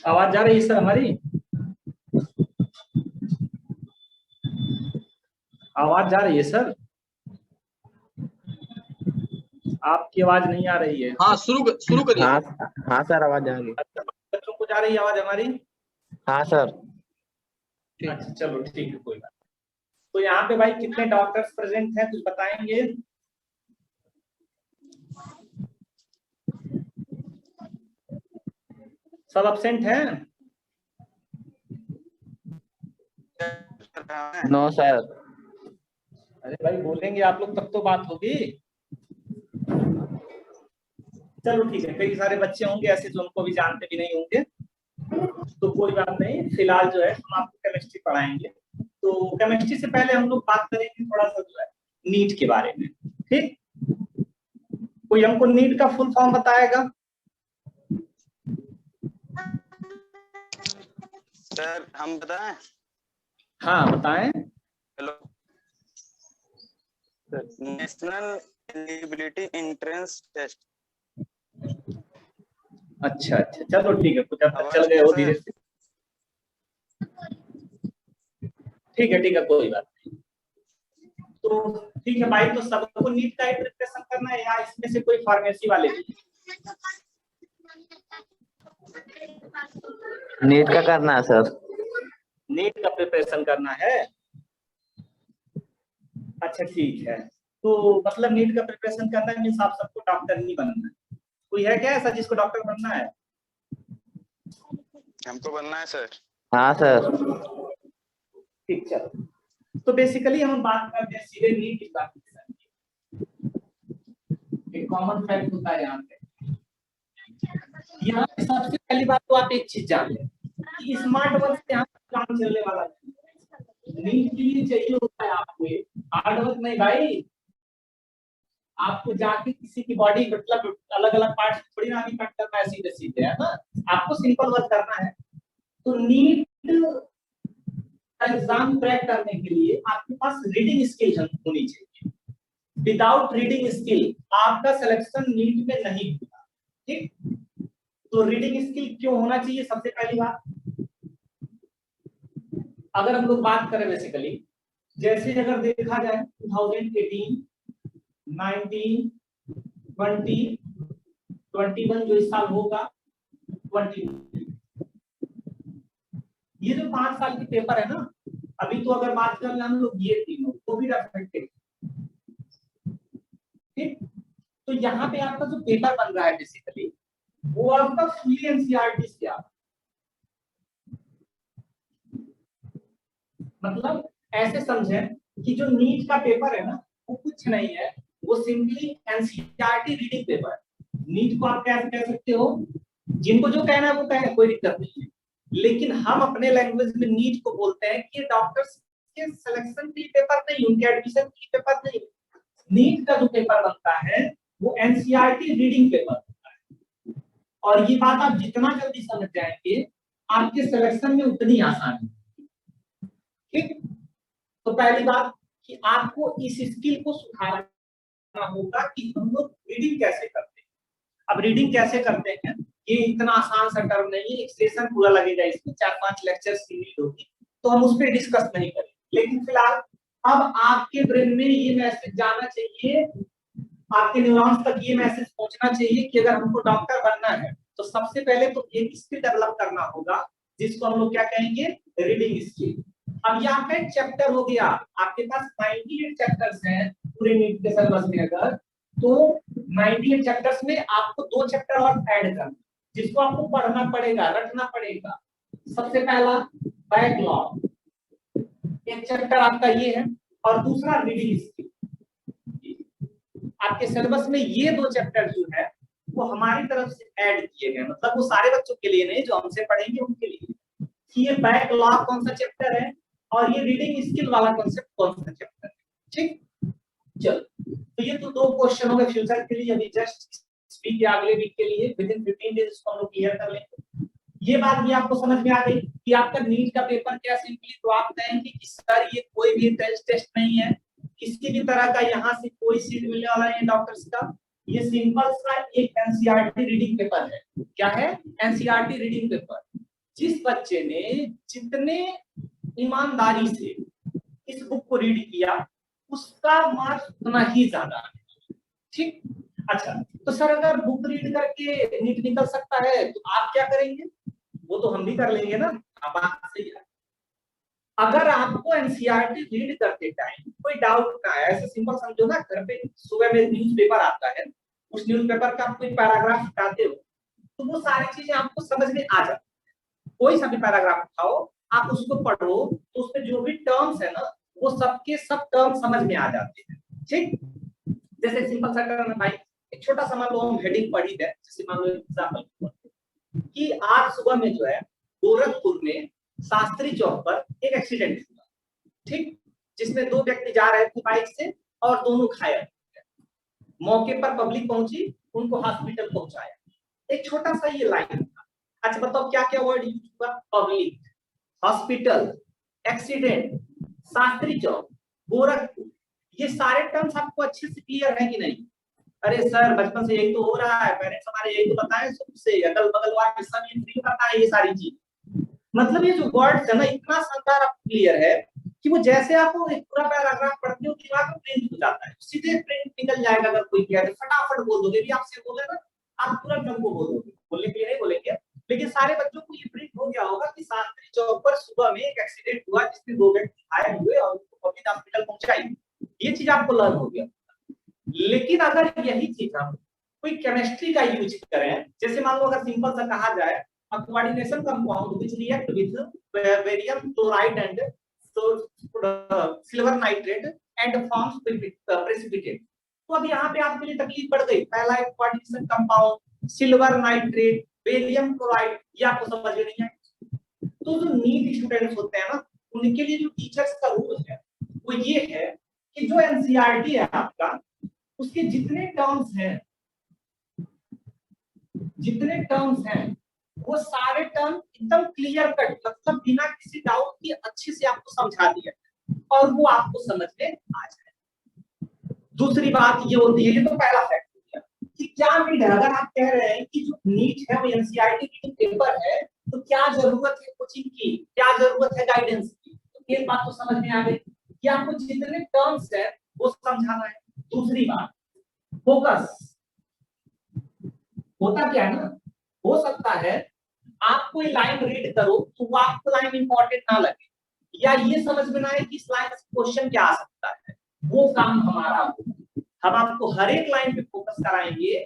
आवाज जा रही है सर हमारी? आवाज जा रही है सर? आपकी आवाज नहीं आ रही है। हाँ, शुरू करिए। हाँ सर, आवाज आ रही है। अच्छा, बच्चों को जा रही है आवाज हमारी? हाँ सर। अच्छा चलो ठीक है, कोई बात। तो यहाँ पे भाई कितने डॉक्टर्स प्रेजेंट हैं, कुछ बताएंगे? सब अब्सेंट हैं? No sir. अरे भाई बोलेंगे आप लोग तब तो बात होगी। चलो ठीक है, कई सारे बच्चे होंगे ऐसे जो हमको भी जानते भी नहीं होंगे, तो कोई बात नहीं। फिलहाल जो है हम आपको केमिस्ट्री पढ़ाएंगे। तो केमिस्ट्री से पहले हम लोग बात करेंगे थोड़ा सा जो है नीट के बारे में। ठीक, कोई हमको नीट का फुल फॉर्म बताएगा? सर हम बताएं? हाँ बताएं। Hello, national eligibility entrance test. अच्छा अच्छा चलो ठीक है, कुछ अब तक चल गए हो धीरे से। ठीक है कोई बात नहीं। तो ठीक है भाई, तो सबको नीट का ही प्रिपरेशन करना है या इसमें से कोई फार्मेसी वाले भी? नीट का करना है सर। नीट का प्रिपरेशन करना है? अच्छा ठीक है, तो मतलब नीट का प्रिपरेशन करना है मीन्स आप सबको डॉक्टर नहीं बनना है। कोई है क्या ऐसा जिसको डॉक्टर बनना है? हमको बनना है सर। हाँ सर। ठीक, चलो तो बेसिकली हम बात करते हैं सीधे नीट एग्जामिनेशन की। एक कॉमन फैक्ट होता है यहाँ पे। यहाँ पे सबसे पहली बात तो आप एक चीज जान लें कि स्मार्ट वर्क से यहाँ काम चलने वाला नहीं। नीट के लिए चाहिए होता है आपको हार्ड वर्क नहीं भाई। आपको जाके किसी की बॉडी मतलब अलग अलग पार्ट थोड़ी ना अभी कट करना है सीधे सीधे, है ना। आपको सिंपल वर्क करना है। तो नीट एग्जाम क्रैक करने के लिए आपके पास रीडिंग स्किल होनी चाहिए। विदाउट रीडिंग स्किल आपका सिलेक्शन नीट में नहीं होगा। ठीक, तो रीडिंग स्किल क्यों होना चाहिए? सबसे पहली बात, अगर हम लोग बात करें बेसिकली, जैसे अगर देखा जाए 2018, 19, 20, 21 जो इस साल होगा, 20, ये जो 5 साल के पेपर है ना, अभी तो अगर बात कर रहे हम लोग ये तीनों तो भी अफेक्टेड। ठीक, तो यहाँ पे आपका जो पेपर बन रहा है बेसिकली वो आपका फुली एनसीईआरटी से आ, मतलब ऐसे समझें कि जो नीट का पेपर है ना वो कुछ नहीं है, वो सिंपली एनसीईआरटी रीडिंग पेपर है। नीट को आप कैसे कह सकते हो, जिनको जो कहना है वो कहें, कोई दिक्कत नहीं है। लेकिन हम अपने लैंग्वेज में नीट को बोलते हैं कि डॉक्टर्स के सिलेक्शन के लिए पेपर नहीं, उनके एडमिशन के लिए पेपर नहीं। नीट का जो पेपर बनता है वो एनसीईआरटी रीडिंग पेपर होता है। और ये बात आप जितना जल्दी समझ जाएंगे आपके सिलेक्शन में उतनी आसानी। ठीक, तो पहली बात कि आपको इस स्किल को सुधारना होगा कि हम लोग रीडिंग कैसे करते हैं। अब रीडिंग कैसे करते हैं ये इतना आसान सा टर्म नहीं है, एक सेशन पूरा लगेगा इसमें, 4-5 लेक्चर सीरीज होगी, तो हम उस पर डिस्कस नहीं करेंगे। लेकिन फिलहाल अब आपके ब्रेन में ये मैसेज जाना चाहिए, आपके न्यूरॉन्स तक ये मैसेज पहुंचना चाहिए कि अगर हमको डॉक्टर बनना है तो सबसे पहले तो एक स्किल डेवलप करना होगा जिसको हम लोग क्या कहेंगे, रीडिंग स्किल। अब ये आपका एक चैप्टर हो गया, आपके पास 98 चैप्टर्स हैं पूरे नीट के सिलेबस में। अगर तो 98 चैप्टर्स में आपको 2 चैप्टर और ऐड करना, जिसको आपको पढ़ना पड़ेगा, रटना पड़ेगा। सबसे पहला बैकलॉग, एक चैप्टर आपका ये है, और दूसरा रीडिंग स्किल। आपके सिलेबस में ये 2 चैप्टर जो है वो हमारी तरफ से ऐड किए गए, मतलब वो सारे बच्चों के लिए नहीं, जो हमसे पढ़ेंगे उनके लिए। कि ये बैकलॉग कौन सा चैप्टर है और ये रीडिंग स्किल वाला कॉन्सेप्ट कौन सा चैप्टर है। ठीक, चलो तो ये तो 2 क्वेश्चन हो गए फ्यूचर के लिए, अभी जस्ट वीक या अगले वीक के लिए विद इन 15 डेज इसको हम लोग क्लियर कर लेंगे। ये बात भी आपको समझ में आ गई कि आपका नीट का पेपर क्या सिंपली तो आप कहेंगे कि सर ये कोई भी टेस्ट नहीं है, किसी भी तरह का यहाँ से कोई सीट मिलने वाला नहीं है डॉक्टर्स का। ये सिंपल सा एक एनसीईआरटी रीडिंग पेपर है। क्या है? NCERT reading paper. जिस बच्चे ने जितने ईमानदारी से इस बुक को रीड किया उसका मार्क्स उतना ही ज्यादा है। ठीक, अच्छा तो सर अगर बुक रीड करके नीट निकल सकता है तो आप क्या करेंगे? वो तो हम भी कर लेंगे ना। अब बात सही है। अगर आपको एनसीईआरटी रीड करते टाइम कोई डाउट ना है, ऐसे सिंपल समझो ना, घर पे सुबह में न्यूज़पेपर आता है, उस न्यूज़पेपर का आप कोई पैराग्राफ उठाते हो तो वो सारी चीजें आपको समझ में आ जाती है। कोई सा भी पैराग्राफ उठाओ, आप उसको पढ़ो तो उसमें जो भी टर्म्स है ना वो सबके सब टर्म समझ में आ जाते हैं। ठीक, जैसे सिंपल सा करना भाई, एक छोटा सा मान लो हम हेडिंग पढ़ी है, जैसे मान लो एग्जांपल कि आज सुबह में जो है गोरखपुर में शास्त्री चौक पर एक एक्सीडेंट हुआ। ठीक, जिसमें दो व्यक्ति जा रहे थे बाइक से और दोनों घायल। मौके पर पब्लिक पहुंची, उनको हॉस्पिटल पहुंचाया। एक छोटा सा ये लाइन था। अच्छा बताओ क्या क्या वर्ड यूज हुआ? Public, hospital, accident, Shastri Chowk, Gorakhpur. ये सारे टर्म्स आपको अच्छे से क्लियर है कि नहीं? अरे सर बचपन से यही तो हो रहा है, पेरेंट्स हमारे यही तो बताए सबसे, अगल बगल वाले सब यही पता है ये सारी चीज। मतलब ये जो वर्ड्स है ना इतना शानदार आपको क्लियर है कि वो जैसे आपको एक पूरा पैराग्राफ पढ़ते हो दिमाग में प्रिंट हो जाता है, सीधे प्रिंट निकल जाएगा। अगर कोई कहे तो फटाफट बोल दोगे, भी आपसे बोले ना आप तुरंत हमको बोल दोगे, बोलने के लिए नहीं बोलेंगे, लेकिन सारे बच्चों को ये प्रिंट हो गया होगा कि शास्त्री चौक पर सुबह में एक एक्सीडेंट हुआ जिसमें दो व्यक्ति घायल हुए और उनको पब्लिक हॉस्पिटल पहुंचाई। ये चीज आपको लर्न हो गया। लेकिन अगर यही चीज हम कोई केमिस्ट्री का यूज करें, जैसे मान लो अगर सिंपल सा कहा जाए a coordination compound which react with barium chloride and silver nitrate and forms precipitate। तो अब यहाँ पे आपके लिए तकलीफ पड़ गई। पहला एक coordination compound silver nitrate barium chloride, ये आपको समझ में नहीं है। तो जो नीट स्टूडेंट्स होते हैं ना उनके लिए जो टीचर्स का रूल है वो ये है कि जो एनसीईआरटी है आपका उसके जितने टर्म्स हैं वो सारे टर्म एकदम क्लियर कट, मतलब बिना किसी डाउट के अच्छे से आपको समझा दिया और वो आपको समझ में आ जाए। दूसरी बात ये होती है, ये तो पहला फैक्ट हो गया कि क्या नीड है। अगर आप कह रहे हैं कि जो नीट है वो एनसीईआरटी की पेपर है तो क्या जरूरत है कोचिंग की, क्या जरूरत है गाइडेंस की, तो ये बात तो समझ में आ गई कि आपको जितने टर्म्स है वो समझाना है। दूसरी बात फोकस होता क्या है ना, हो सकता है आप कोई लाइन रीड करो तो वो आपको लाइन इंपॉर्टेंट ना लगे या ये समझ में ना आए कि इस लाइन से क्वेश्चन क्या आ सकता है, वो काम हमारा होगा। हम आपको हर एक लाइन पे फोकस कराएंगे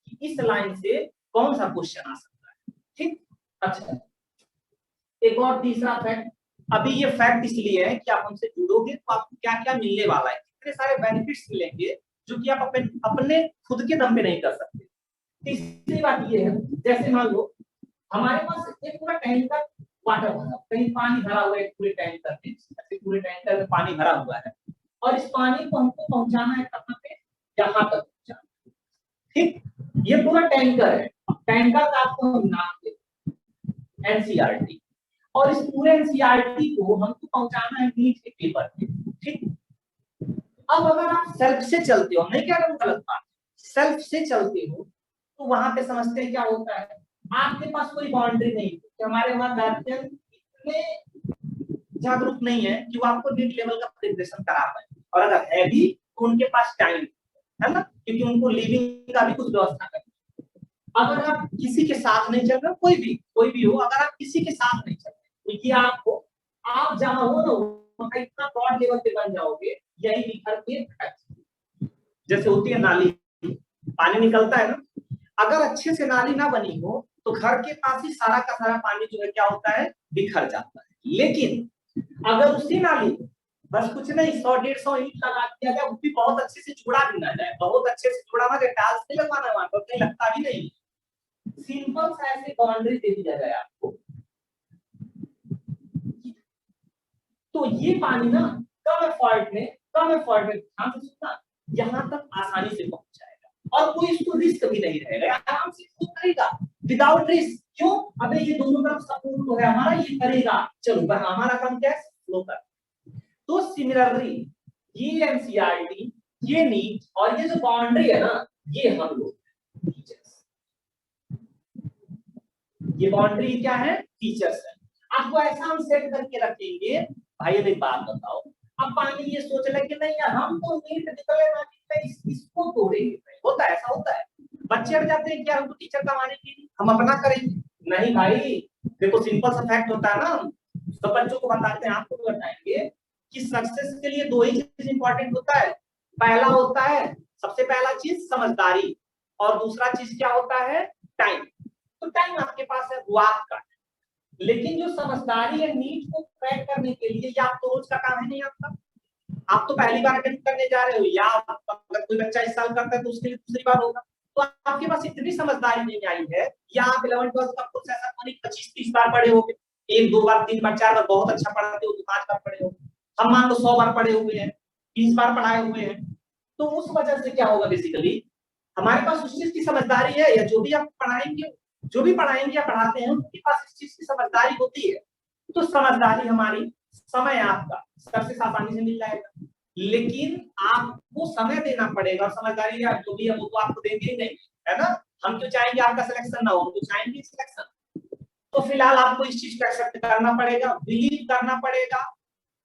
कि इस लाइन से कौन सा क्वेश्चन आ सकता है। ठीक, अच्छा एक और तीसरा फैक्ट, अभी ये फैक्ट इसलिए है कि आप हमसे जुड़ोगे तो आपको क्या क्या मिलने वाला है, कितने सारे बेनिफिट्स मिलेंगे जो कि आप अपने खुद के दम पे नहीं कर सकते। तीसरी बात ये है, जैसे मान लो हमारे पास एक पूरा टैंकर वाटर भरा, कहीं पानी भरा हुआ है पूरे टैंकर में, ऐसे पूरे टैंकर में पानी भरा हुआ है और इस पानी को हमको पहुंचाना है कहां पे, यहां तक पहुंचाना। ठीक, ये पूरा टैंकर है, टैंकर का आपको हम नाम देते एनसीईआरटी, और इस पूरे एनसीईआरटी को हमको पहुंचाना है नीट के पेपर पे। ठीक, अब अगर आप सेल्फ से चलते हो, नहीं कह रहा हूं गलत बात, सेल्फ से चलते हो तो वहां पे समझते हैं क्या होता है, आपके पास कोई बाउंड्री नहीं कि हमारे वहां गार्जियन इतने जागरूक नहीं है कि वो आपको नीट लेवल का प्रिपरेशन करा पाए, और अगर है भी तो उनके पास टाइम है ना, क्योंकि उनको लिविंग का भी कुछ व्यवस्था करनी है। अगर आप किसी के साथ नहीं चल रहे, कोई भी हो, अगर आप किसी के साथ नहीं चल रहे तो ये आपको, आप जहां हो ना वहां इतना ब्रॉड लेवल पे बन जाओगे, यही निखर के जैसे होती है नाली, पानी निकलता है ना, अगर अच्छे से नाली ना बनी हो तो घर के पास ही सारा का सारा पानी जो है क्या होता है, बिखर जाता है। लेकिन अगर उसी नाली बस कुछ नहीं 100-150 ईंट लगा दिया जाए, वो भी बहुत अच्छे से जुड़ा भी ना जाए, बहुत अच्छे से जुड़ा ना जाए, टाइल्स नहीं लगवाना वहां पर, कहीं लगता भी नहीं, सिंपल सा ऐसे बाउंड्री दे दिया जाए आपको, तो ये पानी ना कम एफर्ट में ध्यान से सुनना, यहाँ तक आसानी से पहुंच जाएगा और कोई इसको रिस्क भी नहीं रहेगा, आराम से खुद करेगा विदाउट रिस्क। क्यों? अबे ये दोनों तरफ सपोर्ट तो है हमारा, ये करेगा, चलो बस हमारा काम क्या है, फ्लो कर। तो सिमिलरली ये एनसीईआरटी, ये नीट और ये जो बाउंड्री है ना, ये हम लोग टीचर्स, ये बाउंड्री क्या है, फीचर्स है। आपको ऐसा हम सेट करके रखेंगे, भाई अब एक बात बताओ, अब पानी ये सोच ले कि नहीं यार हम तो नीट निकले ना इसको तोड़ेंगे, होता है ऐसा होता है, बच्चे अड़ जाते हैं कि यार हमको टीचर का मानेंगे हम अपना करेंगे, नहीं भाई देखो सिंपल सा फैक्ट होता है ना, सब बच्चों को बताते हैं, आपको भी बताएंगे कि सक्सेस के लिए दो ही चीज इंपॉर्टेंट होता है, पहला होता है सबसे पहला चीज समझदारी, और दूसरा चीज क्या होता है, टाइम। तो टाइम आपके पास है, वो आपका, लेकिन जो समझदारी है नीट को क्रैक करने के लिए, या आप तो रोज का काम है नहीं आपका, आप तो पहली बार अटेम्प्ट करने जा रहे हो, या अगर कोई बच्चा इस साल करता है तो उसके लिए दूसरी बार होगा, तो आपके पास इतनी समझदारी नहीं आई है, या आप 11th-12th का कोर्स ऐसा नहीं 25-30 बार पढ़े होगे, 1-2 बार 3 बार 4 बार बहुत अच्छा पढ़ाते हो तो 5 बार पढ़े हो, हम मान लो 100 बार पढ़े हुए हैं, 30 बार पढ़ाए हुए हैं, तो उस वजह से क्या होगा, बेसिकली हमारे पास उस चीज की समझदारी है, या जो भी आप पढ़ाएंगे, जो भी पढ़ाएंगे या पढ़ाते हैं उनके पास इस चीज की समझदारी होती है, तो समझदारी हमारी, समय आपका सबसे आसानी से मिल जाएगा, लेकिन आपको समय देना पड़ेगा, और समझदारी या जो भी है वो तो आपको देंगे ही नहीं, है ना, हम तो चाहेंगे आपका सिलेक्शन ना हो, हम तो चाहेंगे सिलेक्शन, तो फिलहाल आपको इस चीज को एक्सेप्ट करना पड़ेगा, बिलीव करना पड़ेगा,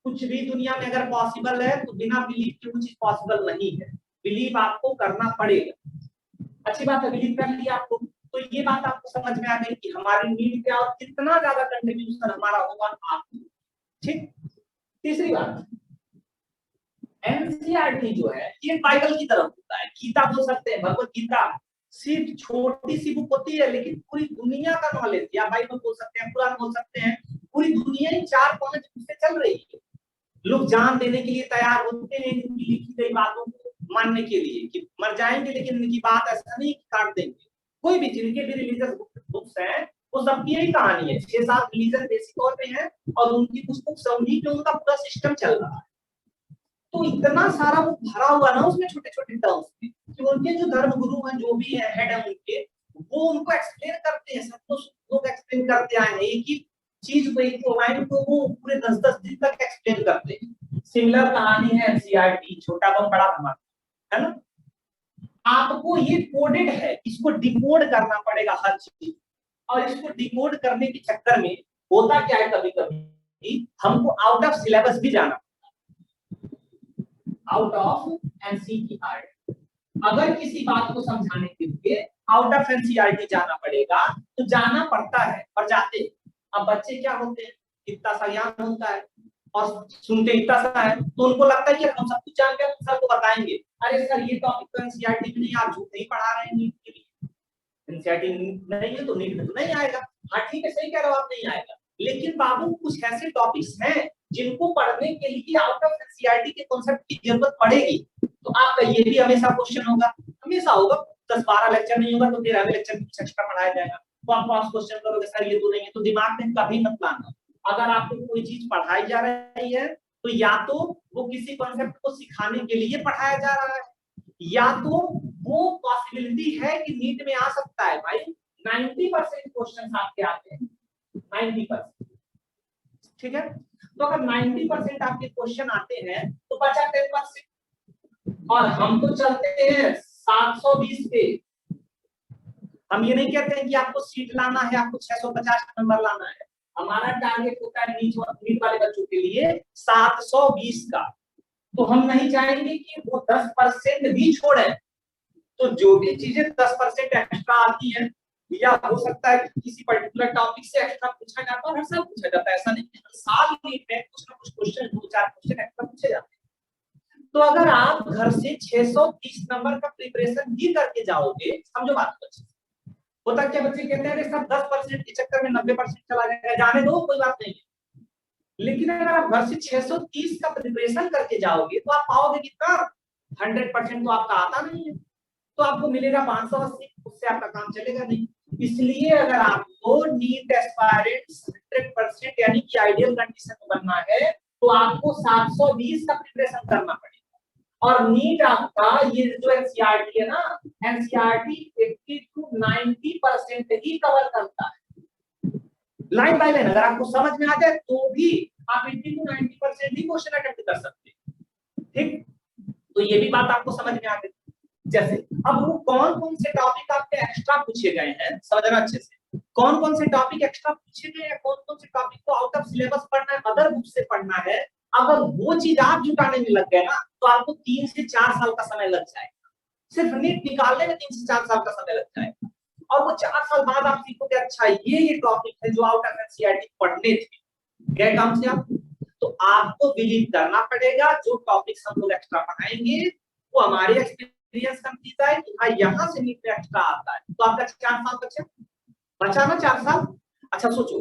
कुछ भी दुनिया में अगर पॉसिबल है तो बिना बिलीव के वो चीज पॉसिबल नहीं है, बिलीव आपको करना पड़ेगा। अच्छी बात है, बिलीव कर लिया आपको, तो ये बात आपको समझ में आ गई कि हमारी नीड क्या और कितना ज्यादा कंट्रीब्यूशन हमारा होगा आपको, ठीक। तीसरी बात, एनसीईआरटी जो है ये बाइबल की तरफ होता है, गीता बोल सकते हैं, भगवत गीता सिर्फ छोटी सी बुक होती है, लेकिन पूरी दुनिया का नॉलेज, या बाइबल बोल सकते हैं, कुरान बोल सकते हैं, पूरी दुनिया ही 4-5 से चल रही है, लोग जान देने के लिए तैयार होते हैं इनकी लिखी गई बातों को मानने के लिए, कि मर जाएंगे लेकिन इनकी बात ऐसा नहीं काट देंगे, कोई भी जिनके भी रिलीजियस बुक्स हैं वो सबकी यही कहानी है, 6-7 रिलीजन बेसिक तौर पे है, और उनकी कुछ बुक्स उन्हीं पे उनका पूरा सिस्टम चल रहा है, तो इतना सारा वो भरा हुआ ना उसमें छोटे छोटे टर्म्स में, कि उनके जो धर्म गुरु हैं जो भी है हेड है उनके, वो उनको एक्सप्लेन करते हैं, सब कुछ लोग एक्सप्लेन करते आए हैं, एक ही चीज को, एक लाइन को वो पूरे 10-10 दिन तक एक्सप्लेन करते हैं। सिमिलर कहानी है एनसीईआरटी, छोटा बम बड़ा धमाका, है ना, आपको ये कोडेड है, इसको डिकोड करना पड़ेगा हर चीज, और इसको डिकोड करने के चक्कर में होता क्या है, कभी कभी हमको आउट ऑफ सिलेबस भी जाना, आउट ऑफ एनसीईआरटी, अगर किसी बात को समझाने के लिए आउट ऑफ एनसीईआरटी जाना पड़ेगा तो जाना पड़ता है, और जाते हैं। अब बच्चे क्या होते हैं, इतना सा ज्ञान होता है और सुनते इतना सा है, तो उनको लगता है कि हम सब कुछ जानते हैं, सर को बताएंगे, अरे सर ये टॉपिक तो एनसीईआरटी में नहीं, आप झूठ नहीं पढ़ा रहे हैं नीट के लिए, एनसीईआरटी नहीं है तो नीट में तो नहीं आएगा, हाँ ठीक है सही कह रहे हो आप, नहीं आएगा, लेकिन बाबू कुछ ऐसे टॉपिक्स हैं जिनको पढ़ने के लिए आउट ऑफ एनसीईआरटी के कॉन्सेप्ट की जरूरत पड़ेगी, तो आपका ये भी हमेशा क्वेश्चन होगा, हमेशा होगा, 10-12 लेक्चर नहीं होगा तो 13वें लेक्चर में कुछ एक्स्ट्रा पढ़ाया जाएगा, तो आप पास क्वेश्चन करोगे सर ये तो नहीं है, तो दिमाग में कभी मत लाना, अगर आपको कोई चीज पढ़ाई जा रही है तो या तो वो किसी कॉन्सेप्ट को सिखाने के लिए पढ़ाया जा रहा है, या तो वो पॉसिबिलिटी है कि नीट में आ सकता है, भाई 90% क्वेश्चन आपके आते हैं, 90%, ठीक है, तो अगर 90% आपके क्वेश्चन आते हैं तो बचा 10%, और हम तो चलते हैं 720 पे, हम ये नहीं कहते हैं कि आपको सीट लाना है, आपको 650 नंबर लाना है, हमारा टारगेट होता है नीट वाले बच्चों के लिए 720 का, तो हम नहीं चाहेंगे कि वो 10% भी छोड़े, तो जो भी चीजें 10% एक्स्ट्रा आती है, या हो सकता है कि किसी पर्टिकुलर टॉपिक से एक्स्ट्रा पूछा जाता है, हर साल पूछा जाता है, ऐसा नहीं है, हर साल नीट में कुछ ना कुछ क्वेश्चन 2-4 क्वेश्चन एक्स्ट्रा पूछे जाते हैं, तो अगर आप घर से 630 नंबर का प्रिपरेशन भी करके जाओगे, समझो बात को, होता क्या बच्चे कहते हैं सब 10% के चक्कर में 90% चला जाएगा, जाने दो कोई बात नहीं, लेकिन अगर आप घर से 630 का प्रिपरेशन करके जाओगे तो आप पाओगे कितना, 100% तो आपका आता नहीं है, तो आपको मिलेगा 580, उससे आपका काम चलेगा नहीं, इसलिए अगर आपको नीट एस्पायरेंट 100% यानी कि आइडियल कंडीशन में बनना है तो आपको 720 का प्रिपरेशन करना पड़ेगा, और नीट आपका ये जो एनसीईआरटी है ना, एनसीईआरटी 80 to 90% ही कवर करता है, लाइन बाय लाइन, अगर आपको समझ में आ जाए तो भी आप 80 to 90% ही क्वेश्चन अटेम्प्ट कर सकते हैं, ठीक, तो ये भी बात आपको समझ में आ गई। जैसे अब वो कौन कौन से टॉपिक आपके एक्स्ट्रा पूछे गए हैं समझना अच्छे से, कौन कौन से टॉपिक एक्स्ट्रा पूछे गए या कौन कौन से टॉपिक को आउट ऑफ सिलेबस पढ़ना है, अदर बुक से पढ़ना है, अगर वो चीज आप जुटाने में लग गए ना तो आपको 3 से 4 साल का समय लग जाएगा। सिर्फ नीट निकालने में 3 से 4 साल का समय लग जाएगा, और वो 4 साल बाद आप सीखोगे अच्छा ये टॉपिक है जो आउट ऑफ एनसीईआरटी पढ़ने थे, गए काम से आप। तो आपको बिलीव करना पड़ेगा जो टॉपिक्स हम लोग एक्स्ट्रा पढ़ाएंगे वो हमारे एक्सपीरियंस का नतीजा है कि हाँ यहाँ से नीट में एक्स्ट्रा आता है। तो आपका 4 साल बचा ना, 4 साल। अच्छा सोचो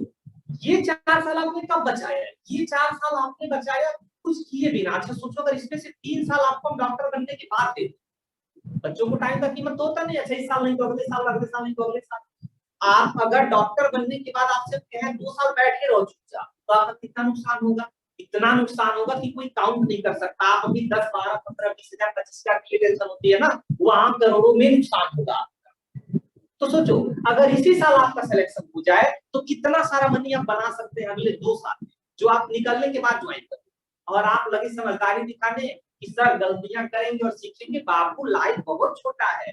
ये 4 साल आपने कब बचाया है? ये 4 साल आपने बचाया कुछ किए बिना। अच्छा सोचो अगर इसमें से 3 साल आपको डॉक्टर बनने के बाद दे, बच्चों को टाइम का कीमत तो होता नहीं। अच्छा इस साल नहीं तो अगले साल, अगले साल नहीं तो अगले साल। आप अगर डॉक्टर बनने के बाद आपसे कहें 2 साल बैठे रहो चुपचाप, तो आपका कितना नुकसान होगा? इतना नुकसान होगा कि कोई काउंट नहीं कर सकता। आप अभी 10, 12, 15, 20 हजार, 25 हजार की टेंशन होती है ना, वहां करोड़ों में नुकसान होगा आपका। तो सोचो अगर इसी साल आपका सिलेक्शन हो जाए तो कितना सारा मनी आप बना सकते हैं अगले 2 साल में, जो आप निकलने के बाद ज्वाइन करें। और आप लगे समझदारी दिखाने कि सर गलतियां करेंगे और सीखेंगे। बाबू लाइफ बहुत छोटा है,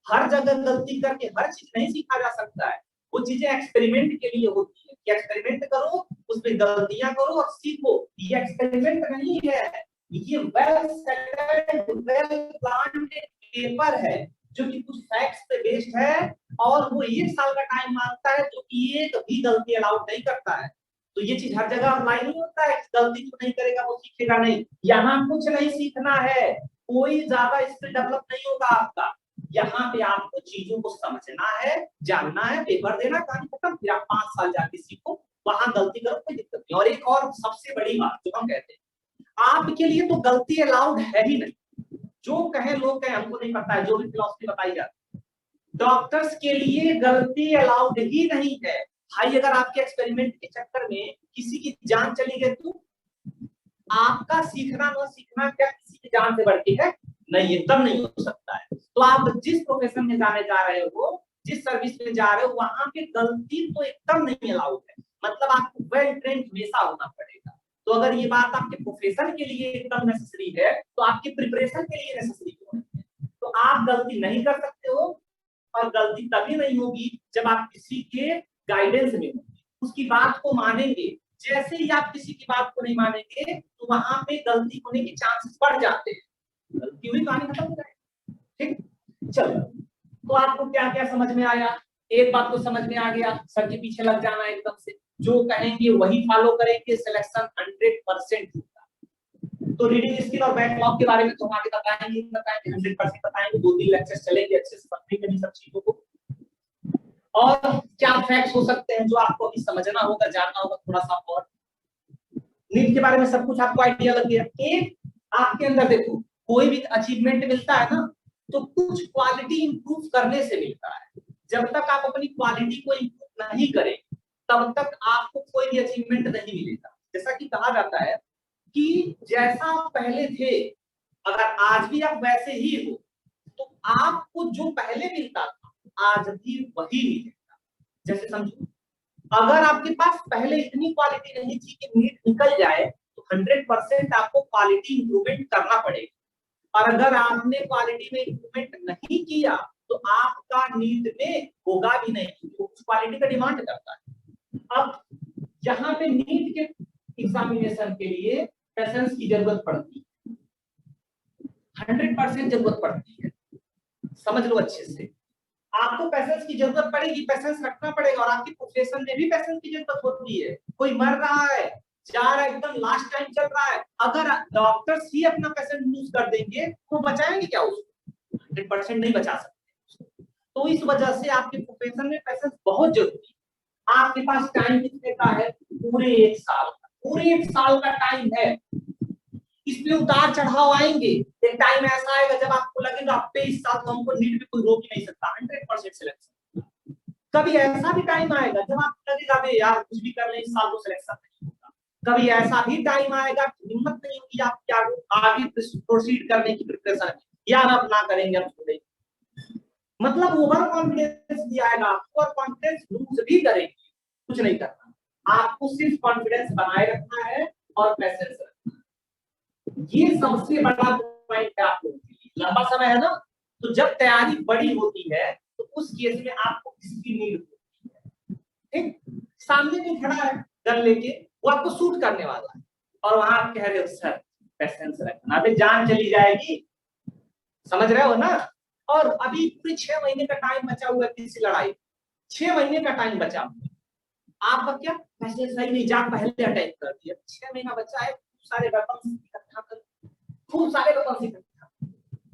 हर जगह गलती करके हर चीज नहीं सीखा जा सकता है। वो चीजें एक्सपेरिमेंट के लिए होती है कि एक्सपेरिमेंट करो, उसमें गलतियां करो और सीखो। ये एक्सपेरिमेंट नहीं है, ये well settled well planned paper है जो कि कुछ फैक्ट्स पे बेस्ड है, और वो 1 साल का टाइम मांगता है, जो कि एक भी गलती अलाउड नहीं करता है। तो ये चीज हर जगह अप्लाई नहीं होता है, गलती जो नहीं करेगा वो सीखेगा नहीं। यहाँ कुछ नहीं सीखना है, कोई ज्यादा स्किल डेवलप नहीं होगा आपका। यहाँ पे आपको चीजों को समझना है, जानना है, पेपर देना, कहानी खत्म। फिर आप 5 साल जाके सीखो, वहां गलती करो, कोई दिक्कत नहीं। और एक और सबसे बड़ी बात जो हम कहते हैं, आपके लिए तो गलती अलाउड है ही नहीं। जो कहे लोग कहे हमको नहीं पता है, जो भी फिलॉसफी बताई जाती है, डॉक्टर्स के लिए गलती अलाउड ही नहीं है। भाई अगर आपके एक्सपेरिमेंट के चक्कर में किसी की जान चली गई तो आपका सीखना न सीखना क्या किसी की जान से बढ़ के है? नहीं, एकदम नहीं हो सकता है। तो आप जिस प्रोफेशन में जाने जा रहे हो, जिस सर्विस में जा रहे हो, वहां पे गलती तो एकदम नहीं अलाउड है। मतलब आपको वेल ट्रेन हमेशा होना पड़ेगा। तो अगर ये बात आपके प्रोफेशन के लिए एकदम नेसेसरी है तो आपके प्रिपरेशन के लिए नेसेसरी क्यों नहीं है? तो आप गलती नहीं कर सकते हो, और गलती तभी नहीं होगी जब आप किसी के गाइडेंस में होंगे, उसकी बात को मानेंगे। जैसे ही आप किसी की बात को नहीं मानेंगे तो वहां पे गलती होने के चांसेस बढ़ जाते हैं, गलती हुई कहानी खत्म हो जाएगी। ठीक, चलो तो आपको क्या क्या समझ में आया? एक बात तो समझ में आ गया, सर के पीछे लग जाना एकदम से, जो कहेंगे वही फॉलो करेंगे, सिलेक्शन 100% होगा। तो रीडिंग स्किल और बैकलॉग के बारे में तो हम आगे बताएंगे 100% बताएंगे, 2-3 लेक्चर्स चलेंगे अच्छे से समझेंगे सब चीजों को। और क्या फैक्ट्स हो सकते हैं जो आपको अभी समझना होगा, जानना होगा थोड़ा सा। और नीट के बारे में सब कुछ आपको आइडिया लग गया। एक आपके अंदर देखो कोई भी अचीवमेंट मिलता है ना तो कुछ क्वालिटी इंप्रूव करने से मिलता है। जब तक आप अपनी क्वालिटी को इंप्रूव नहीं करें तब तक आपको कोई भी अचीवमेंट नहीं मिलेगा। जैसा कि कहा जाता है कि जैसा आप पहले थे अगर आज भी आप वैसे ही हो तो आपको जो पहले मिलता था आज भी वही मिलेगा। जैसे समझो अगर आपके पास पहले इतनी क्वालिटी नहीं थी कि नीट निकल जाए तो 100% आपको क्वालिटी इंप्रूवमेंट करना पड़ेगा। और अगर आपने क्वालिटी में इंप्रूवमेंट नहीं किया तो आपका नीट में होगा भी नहीं, क्योंकि उस क्वालिटी का डिमांड करता है। अब यहाँ पे नीट के एग्जामिनेशन के लिए पेशेंस की जरूरत पड़ती है, 100% जरूरत पड़ती है। समझ लो अच्छे से, आपको पेशेंस की जरूरत पड़ेगी, पेशेंस रखना पड़ेगा। और आपकी प्रोफेशन में भी पेशेंस की जरूरत होती है। कोई मर रहा है, जा रहा है, एकदम लास्ट टाइम चल रहा है, अगर डॉक्टर्स ही अपना पेशेंट लूज कर देंगे तो बचाएंगे क्या उसको? 100% नहीं बचा सकते। तो इस वजह से आपके प्रोफेशन में पेशेंस बहुत जरूरी है। आपके पास टाइम कितने का है? पूरे 1 साल का, पूरे 1 साल का टाइम है। इसमें उतार चढ़ाव आएंगे। एक टाइम ऐसा आएगा जब आपको लगेगा अब पे इस साल तो हमको नीट में कोई रोक नहीं सकता, 100% सिलेक्शन। कभी ऐसा भी टाइम आएगा जब आपको लगेगा अबे यार कुछ भी कर ले इस साल तो सिलेक्शन नहीं होगा। कभी ऐसा भी टाइम आएगा हिम्मत नहीं होगी आप क्या आगे प्रोसीड करने की प्रिपरेशन में, यार अब ना करेंगे अब छोड़ेंगे। मतलब ओवर कॉन्फिडेंस भी आएगा आपको, और कॉन्फिडेंस लूज भी करेंगे। कुछ नहीं करना, आपको सिर्फ कॉन्फिडेंस बनाए रखना है और पेशेंस रखना है। ये सबसे बड़ा पॉइंट है आप लोगों के लिए। लंबा समय है ना, तो जब तैयारी बड़ी होती है तो उस केस में आपको किसकी नीड होती है? ठीक, सामने भी खड़ा है गन लेके, वो आपको शूट करने वाला है, और वहां आप कह रहे हो सर पेशेंस रखना, अबे जान चली जाएगी, समझ रहे हो ना। और अभी पूरे 6 महीने का टाइम बचा हुआ है किसी लड़ाई, 6 महीने का टाइम बचा हुआ है, आपका क्या पैसे सही नहीं, जा पहले अटैक कर दिया, 6 महीना बचा है, सारे वेपन्स इकट्ठा कर, खूब सारे वेपन्स इकट्ठा,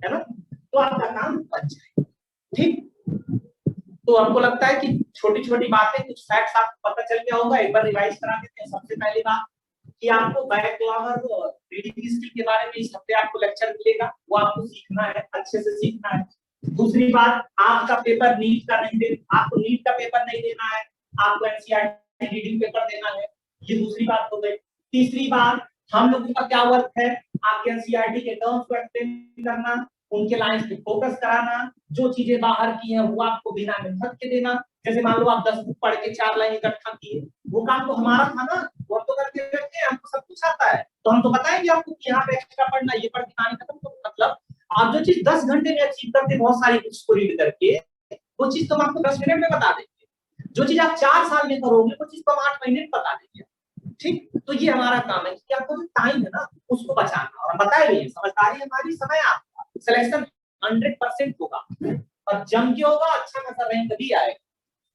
है ना, तो आपका काम बच जाए। ठीक, तो हमको लगता है कि छोटी छोटी बातें, कुछ फैक्ट्स आपको पता चल गया होगा, एक बार रिवाइज करा देते हैं। सबसे पहली बात कि आपको बैकलॉगर और रीडिंग स्किल के बारे में इस हफ्ते आपको लेक्चर मिलेगा, वो आपको सीखना है, अच्छे से सीखना है। दूसरी बात, आपका पेपर नीट का नहीं देना, आपको नीट का पेपर नहीं देना है, आपको एनसीईआरटी रीडिंग पेपर देना है, ये दूसरी बात हो गई। तीसरी बात, हम लोगों का क्या वर्क है, आपके एनसीईआरटी के टर्म्स को एक्सप्लेन करना, उनके लाइंस पे फोकस कराना, जो चीजें बाहर की हैं वो आपको बिना मेहनत के देना। जैसे मान लो आप 10 बुक पढ़ के 4 लाइन इकट्ठा किए, वो काम तो हमारा था ना, वो तो करके रखते हैं, हमको सब कुछ आता है, तो हम तो बताएंगे आपको कि यहाँ पे एक्स्ट्रा पढ़ना, ये पढ़ के कहानी खत्म। तो मतलब आप जो चीज 10 घंटे में अचीव करते बहुत सारी बुक्स को रीड करके, वो चीज तो हम आपको 10 मिनट में बता देंगे। जो चीज आप 4 साल में करोगे वो चीज तो हम 8 महीने में बता देंगे। ठीक, तो ये हमारा काम है कि आपको जो टाइम है ना उसको बचाना, और हम बताए भी, समझदारी हमारी, समय आपका, सिलेक्शन 100% होगा, और जम के होगा, अच्छा खासा रैंक भी आएगा।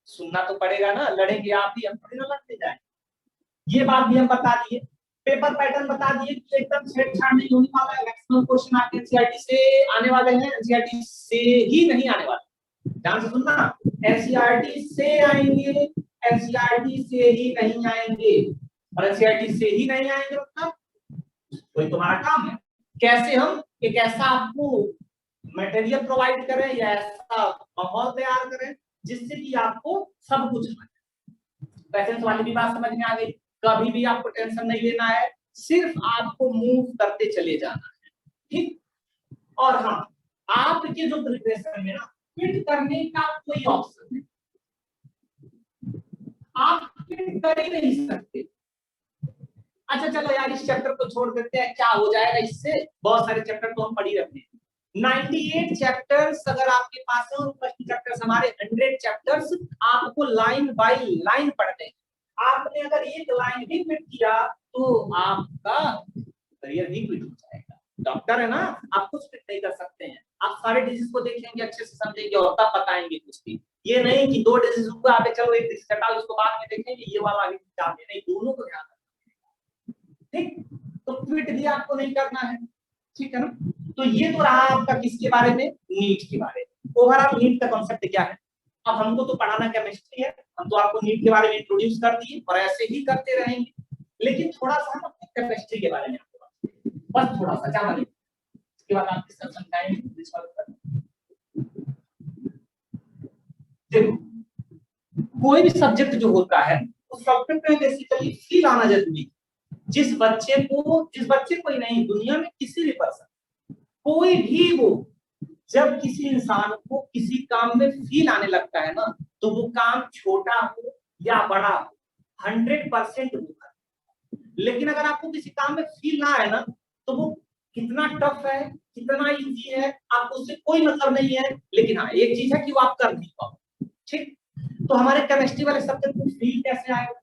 सुनना तो पड़ेगा ना, लड़ेंगे आप भी, हम थोड़ी ना लड़ते जाएंगे। ये बात भी हम बता दिए, पेपर पैटर्न बता दिए कि एकदम छेड़छाड़ नहीं होने वाला है, मैक्सिमम क्वेश्चन आपके एनसीईआरटी से आने वाले हैं, एनसीईआरटी से ही नहीं आने वाले, ध्यान से सुनना, एनसीईआरटी से आएंगे, एनसीईआरटी से ही नहीं आएंगे, और एनसीईआरटी से ही नहीं आएंगे मतलब वही तुम्हारा काम है, कैसे हम एक ऐसा आपको मटेरियल प्रोवाइड करें या ऐसा माहौल तैयार करें जिससे कि आपको सब कुछ पैसेंस वाली भी बात समझ में आ गई। कभी भी आपको टेंशन नहीं लेना है, सिर्फ आपको मूव करते चले जाना है। ठीक, और हाँ, आपके जो प्रिपरेशन में ना क्विट करने का कोई ऑप्शन नहीं, आप क्विट कर ही नहीं सकते। अच्छा चलो यार इस चैप्टर को छोड़ देते हैं, क्या हो जाएगा इससे, बहुत सारे चैप्टर तो हम पढ़ ही रखते हैं, 98 चैप्टर्स अगर आपके पास है, और 50 चैप्टर्स हमारे 100 चैप्टर्स आपको लाइन बाय लाइन पढ़ने। आपने अगर एक लाइन भी क्विट किया तो आपका करियर भी क्विट हो जाएगा। डॉक्टर है ना, आप कुछ क्विट नहीं कर सकते हैं, आप सारे डिजीज को देखेंगे, अच्छे से समझेंगे और तब बताएंगे कुछ भी। ये नहीं कि 2 डिजीज हुआ आप चलो एक डिजीज हटाओ उसको बाद में देखेंगे, ये वाला भी ध्यान नहीं, दोनों को ध्यान रखना। ठीक, तो क्विट भी आपको नहीं करना है, ठीक है ना। तो ये तो रहा आपका किसके बारे में, नीट के बारे में। ओवरऑल नीट का कॉन्सेप्ट क्या है, अब हमको तो पढ़ाना केमिस्ट्री है, हम तो आपको नीट के बारे में इंट्रोड्यूस कर दिए और ऐसे ही करते रहेंगे, लेकिन थोड़ा सा हम अपनी केमिस्ट्री के बारे में आपको बस थोड़ा सा, ज्यादा नहीं, इसके बाद आपके साथ समझाएंगे। देखो कोई भी सब्जेक्ट जो होता है उस सब्जेक्ट में बेसिकली फील आना जरूरी है। जिस बच्चे को ही नहीं, दुनिया में किसी भी पर्सन, कोई भी वो, जब किसी इंसान को किसी काम में फील आने लगता है ना, तो वो काम छोटा हो या बड़ा हो 100% होगा। लेकिन अगर आपको किसी काम में फील ना आए ना, तो वो कितना टफ है, कितना इजी है, आपको उससे कोई मतलब नहीं है। लेकिन हाँ एक चीज है कि वो आप कर नहीं पाओ। ठीक, तो हमारे केमिस्ट्री वाले सब्जेक्ट को फील कैसे आएगा,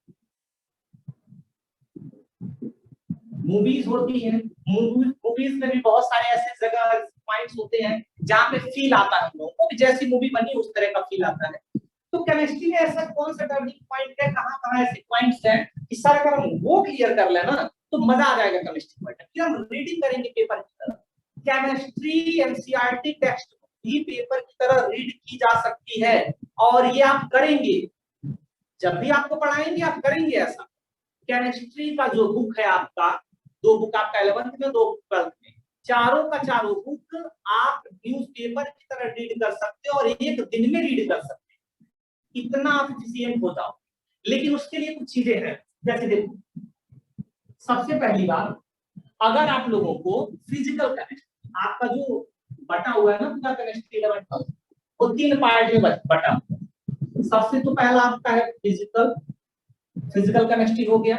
मूवीज होती है, मूवीज में भी बहुत सारे ऐसे जगह पॉइंट्स होते हैं जहाँ पे फील आता है, हम लोगों को जैसी मूवी बनी उस तरह का फील आता है। तो केमिस्ट्री में ऐसा कौन सा टर्निंग पॉइंट है, कहाँ ऐसे पॉइंट्स हैं, इस सारा अगर हम वो क्लियर कर लेना तो मजा आ जाएगा केमिस्ट्री में। फिर हम रीडिंग करेंगे पेपर की तरह, केमिस्ट्री एनसीईआरटी टेक्स्ट भी पेपर की तरह रीड की जा सकती है, और ये आप करेंगे जब भी आपको पढ़ाएंगे, आप करेंगे ऐसा। केमिस्ट्री का जो बुक है आपका, 2 बुक आपका 11th में, 2 12th में, चारों का चारों बुक आप न्यूज़पेपर की तरह रीड कर सकते हो और एक दिन में रीड कर सकते हैं, इतना आप एफिशिएंट हो जाओ। लेकिन उसके लिए कुछ चीजें हैं, जैसे देखो सबसे पहली बात, अगर आप लोगों को फिजिकल केमिस्ट्री आपका जो बटा हुआ है ना पूरा केमिस्ट्री 11th 12th, वो 3 पार्ट में बटा। सबसे तो पहला आपका है फिजिकल केमिस्ट्री हो गया,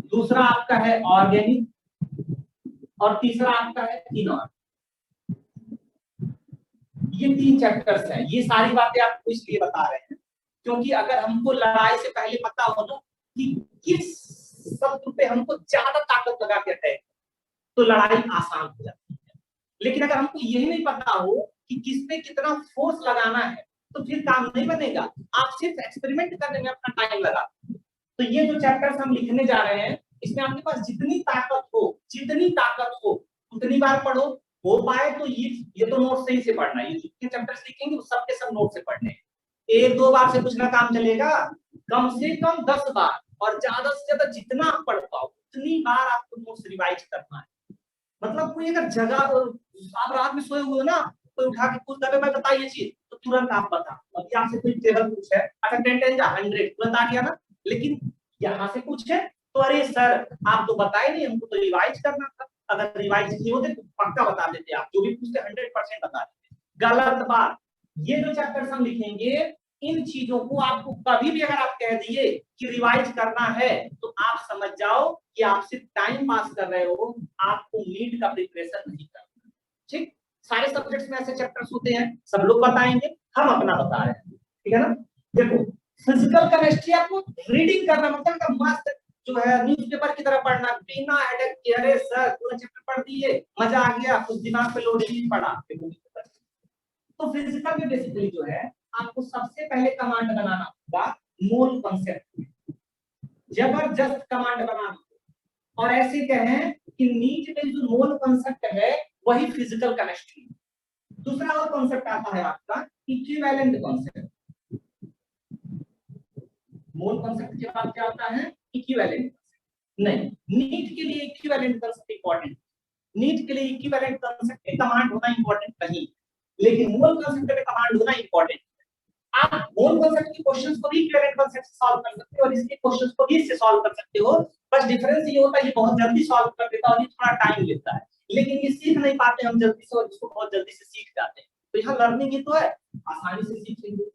दूसरा आपका है ऑर्गेनिक, और तीसरा आपका है इनऑर्गेनिक। ये 3 चैप्टर्स हैं। ये सारी बातें आपको इसलिए बता रहे हैं क्योंकि अगर हमको लड़ाई से पहले पता हो ना कि किस शब्द पे हमको ज्यादा ताकत लगा के अटैक, तो लड़ाई आसान हो जाती है। लेकिन अगर हमको यही नहीं पता हो कि किस पे कितना फोर्स लगाना है, तो फिर काम नहीं बनेगा। आप सिर्फ एक्सपेरिमेंट करने में अपना टाइम लगा। तो ये जो चैप्टर्स हम लिखने जा रहे हैं, इसमें आपके पास जितनी ताकत हो उतनी बार पढ़ो। हो पाए तो ये तो नोट सही से पढ़ना है। ये जितने चैप्टर्स लिखेंगे वो सबके सब नोट से पढ़ने हैं। एक दो बार से कुछ ना काम चलेगा, कम से कम 10 बार और ज्यादा से ज्यादा जितना आप पढ़ पाओ उतनी बार आपको नोट्स रिवाइज करना है। मतलब कोई अगर जगह आप रात में सोए हुए हो ना, कोई उठा के पूछ दे मैं बताइए चीज, तो तुरंत आप बता। अभी आपसे कोई टेबल पूछे, अच्छा 10 10 जा 100 तुरंत आ गया ना। लेकिन यहाँ से पूछे तो अरे सर आप तो बताए नहीं, हमको तो रिवाइज करना था। अगर रिवाइज नहीं होते तो पक्का बता देते, आप जो भी पूछते 100% बता देते। गलत बात। ये जो चैप्टर्स हम लिखेंगे, इन चीजों को आपको कभी भी अगर आप कह दिए कि रिवाइज करना है, तो आप समझ जाओ कि आप सिर्फ टाइम पास कर रहे हो, आपको नीट का प्रिपरेशन नहीं करना। ठीक, सारे सब्जेक्ट्स में ऐसे चैप्टर्स होते हैं, सब लोग बताएंगे, हम अपना बता रहे हैं। ठीक है ना। देखो फिजिकल केमिस्ट्री आपको रीडिंग करना, मतलब मस्त जो है न्यूज़पेपर की तरह पढ़ना, बिना हेडेक के। अरे सर पूरा चैप्टर पढ़ दिए, मजा आ गया, कुछ दिमाग पे लोड नहीं पड़ा। तो फिजिकल में बेसिकली जो है आपको सबसे पहले कमांड बनाना होगा मोल कॉन्सेप्ट। जबरदस्त कमांड बनाना। और ऐसे कहें कि नीट में जो मोल कॉन्सेप्ट है वही फिजिकल केमिस्ट्री। दूसरा और कॉन्सेप्ट आता है आपका इक्विवेलेंट कॉन्सेप्ट। मोल कॉन्सेप्ट के बाद क्या आता है? इक्विवेलेंट। नहीं, नीट के लिए इक्विवेलेंट कॉन्सेप्ट इंपॉर्टेंट। नीट के लिए इक्विवेलेंट कॉन्सेप्ट के कमांड होना इंपॉर्टेंट नहीं, लेकिन मोल कॉन्सेप्ट में कमांड होना इंपॉर्टेंट। आप मोल कॉन्सेप्ट के क्वेश्चंस को भी इक्विवेलेंट कॉन्सेप्ट से सॉल्व कर सकते हो और इसके क्वेश्चंस को भी इससे सॉल्व कर सकते हो। बस डिफरेंस ये होता है, ये बहुत जल्दी सॉल्व कर देता है और ये थोड़ा टाइम लेता है, लेकिन ये सीख नहीं पाते हम जल्दी से, और इसको बहुत जल्दी से सीख जाते हैं। तो यहाँ लर्निंग ही तो है, आसानी से सीखेंगे।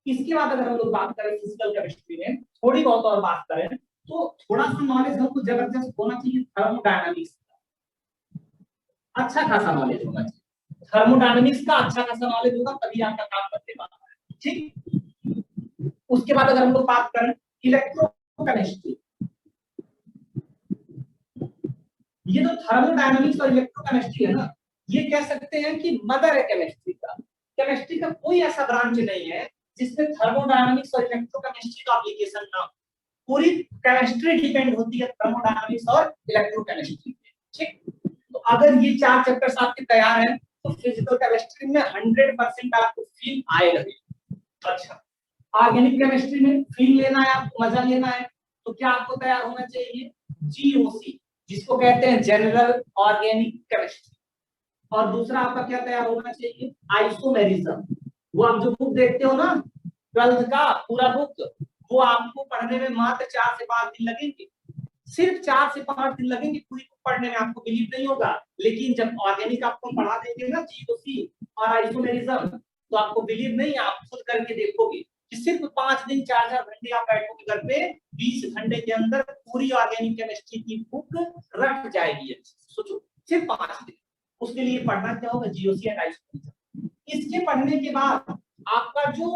इसके बाद अगर हम लोग बात करें फिजिकल केमिस्ट्री में, थोड़ी बहुत और बात करें, तो थोड़ा सा नॉलेज हमको जबरदस्त होना चाहिए थर्मोडायनामिक्स का। अच्छा खासा नॉलेज होना चाहिए थर्मोडायनामिक्स का। अच्छा खासा नॉलेज होगा तभी आपका काम करने वाला है। ठीक। उसके बाद अगर हम लोग बात करें इलेक्ट्रोकेमिस्ट्री, ये जो थर्मोडायनामिक्स और इलेक्ट्रोकेमिस्ट्री है ना, ये कह सकते हैं कि मदर है केमिस्ट्री का। केमिस्ट्री का कोई ऐसा ब्रांच नहीं है जिसमें थर्मोडायनामिक्स और इलेक्ट्रोकेमिस्ट्री का एप्लीकेशन ना हो। पूरी केमिस्ट्री डिपेंड होती है थर्मोडायनामिक्स और इलेक्ट्रोकेमिस्ट्री पे। ठीक। तो अगर ये 4 चैप्टर्स आपके तैयार हैं तो फिजिकल केमिस्ट्री में 100% आपको फील आएगा। अच्छा, ऑर्गेनिक केमिस्ट्री में फील लेना है आपको, मजा लेना है, तो क्या आपको तैयार होना चाहिए? जीओसी, जिसको कहते हैं जनरल ऑर्गेनिक केमिस्ट्री। और दूसरा आपका क्या तैयार होना चाहिए? आइसोमेरिज्म। वो आप जो बुक देखते हो ना 12th का पूरा बुक, वो आपको पढ़ने में मात्र 4 से 5 दिन लगेंगे। सिर्फ 4 से 5 दिन लगेंगे पूरी बुक पढ़ने में, आपको बिलीव नहीं होगा। लेकिन जब ऑर्गेनिक आपको पढ़ा देंगे ना जीओसी और आइसोमेरिज्म, तो आपको बिलीव नहीं, आप खुद करके देखोगे कि सिर्फ 5 दिन 4 घंटे आप बैठोगे घर पे, 20 घंटे के अंदर पूरी ऑर्गेनिक केमिस्ट्री की बुक रट जाएगी। सोचो सिर्फ 5 दिन। उसके लिए पढ़ना क्या होगा? जीओसी और आइसोमेरिज्म। इसके पढ़ने के बाद आपका जो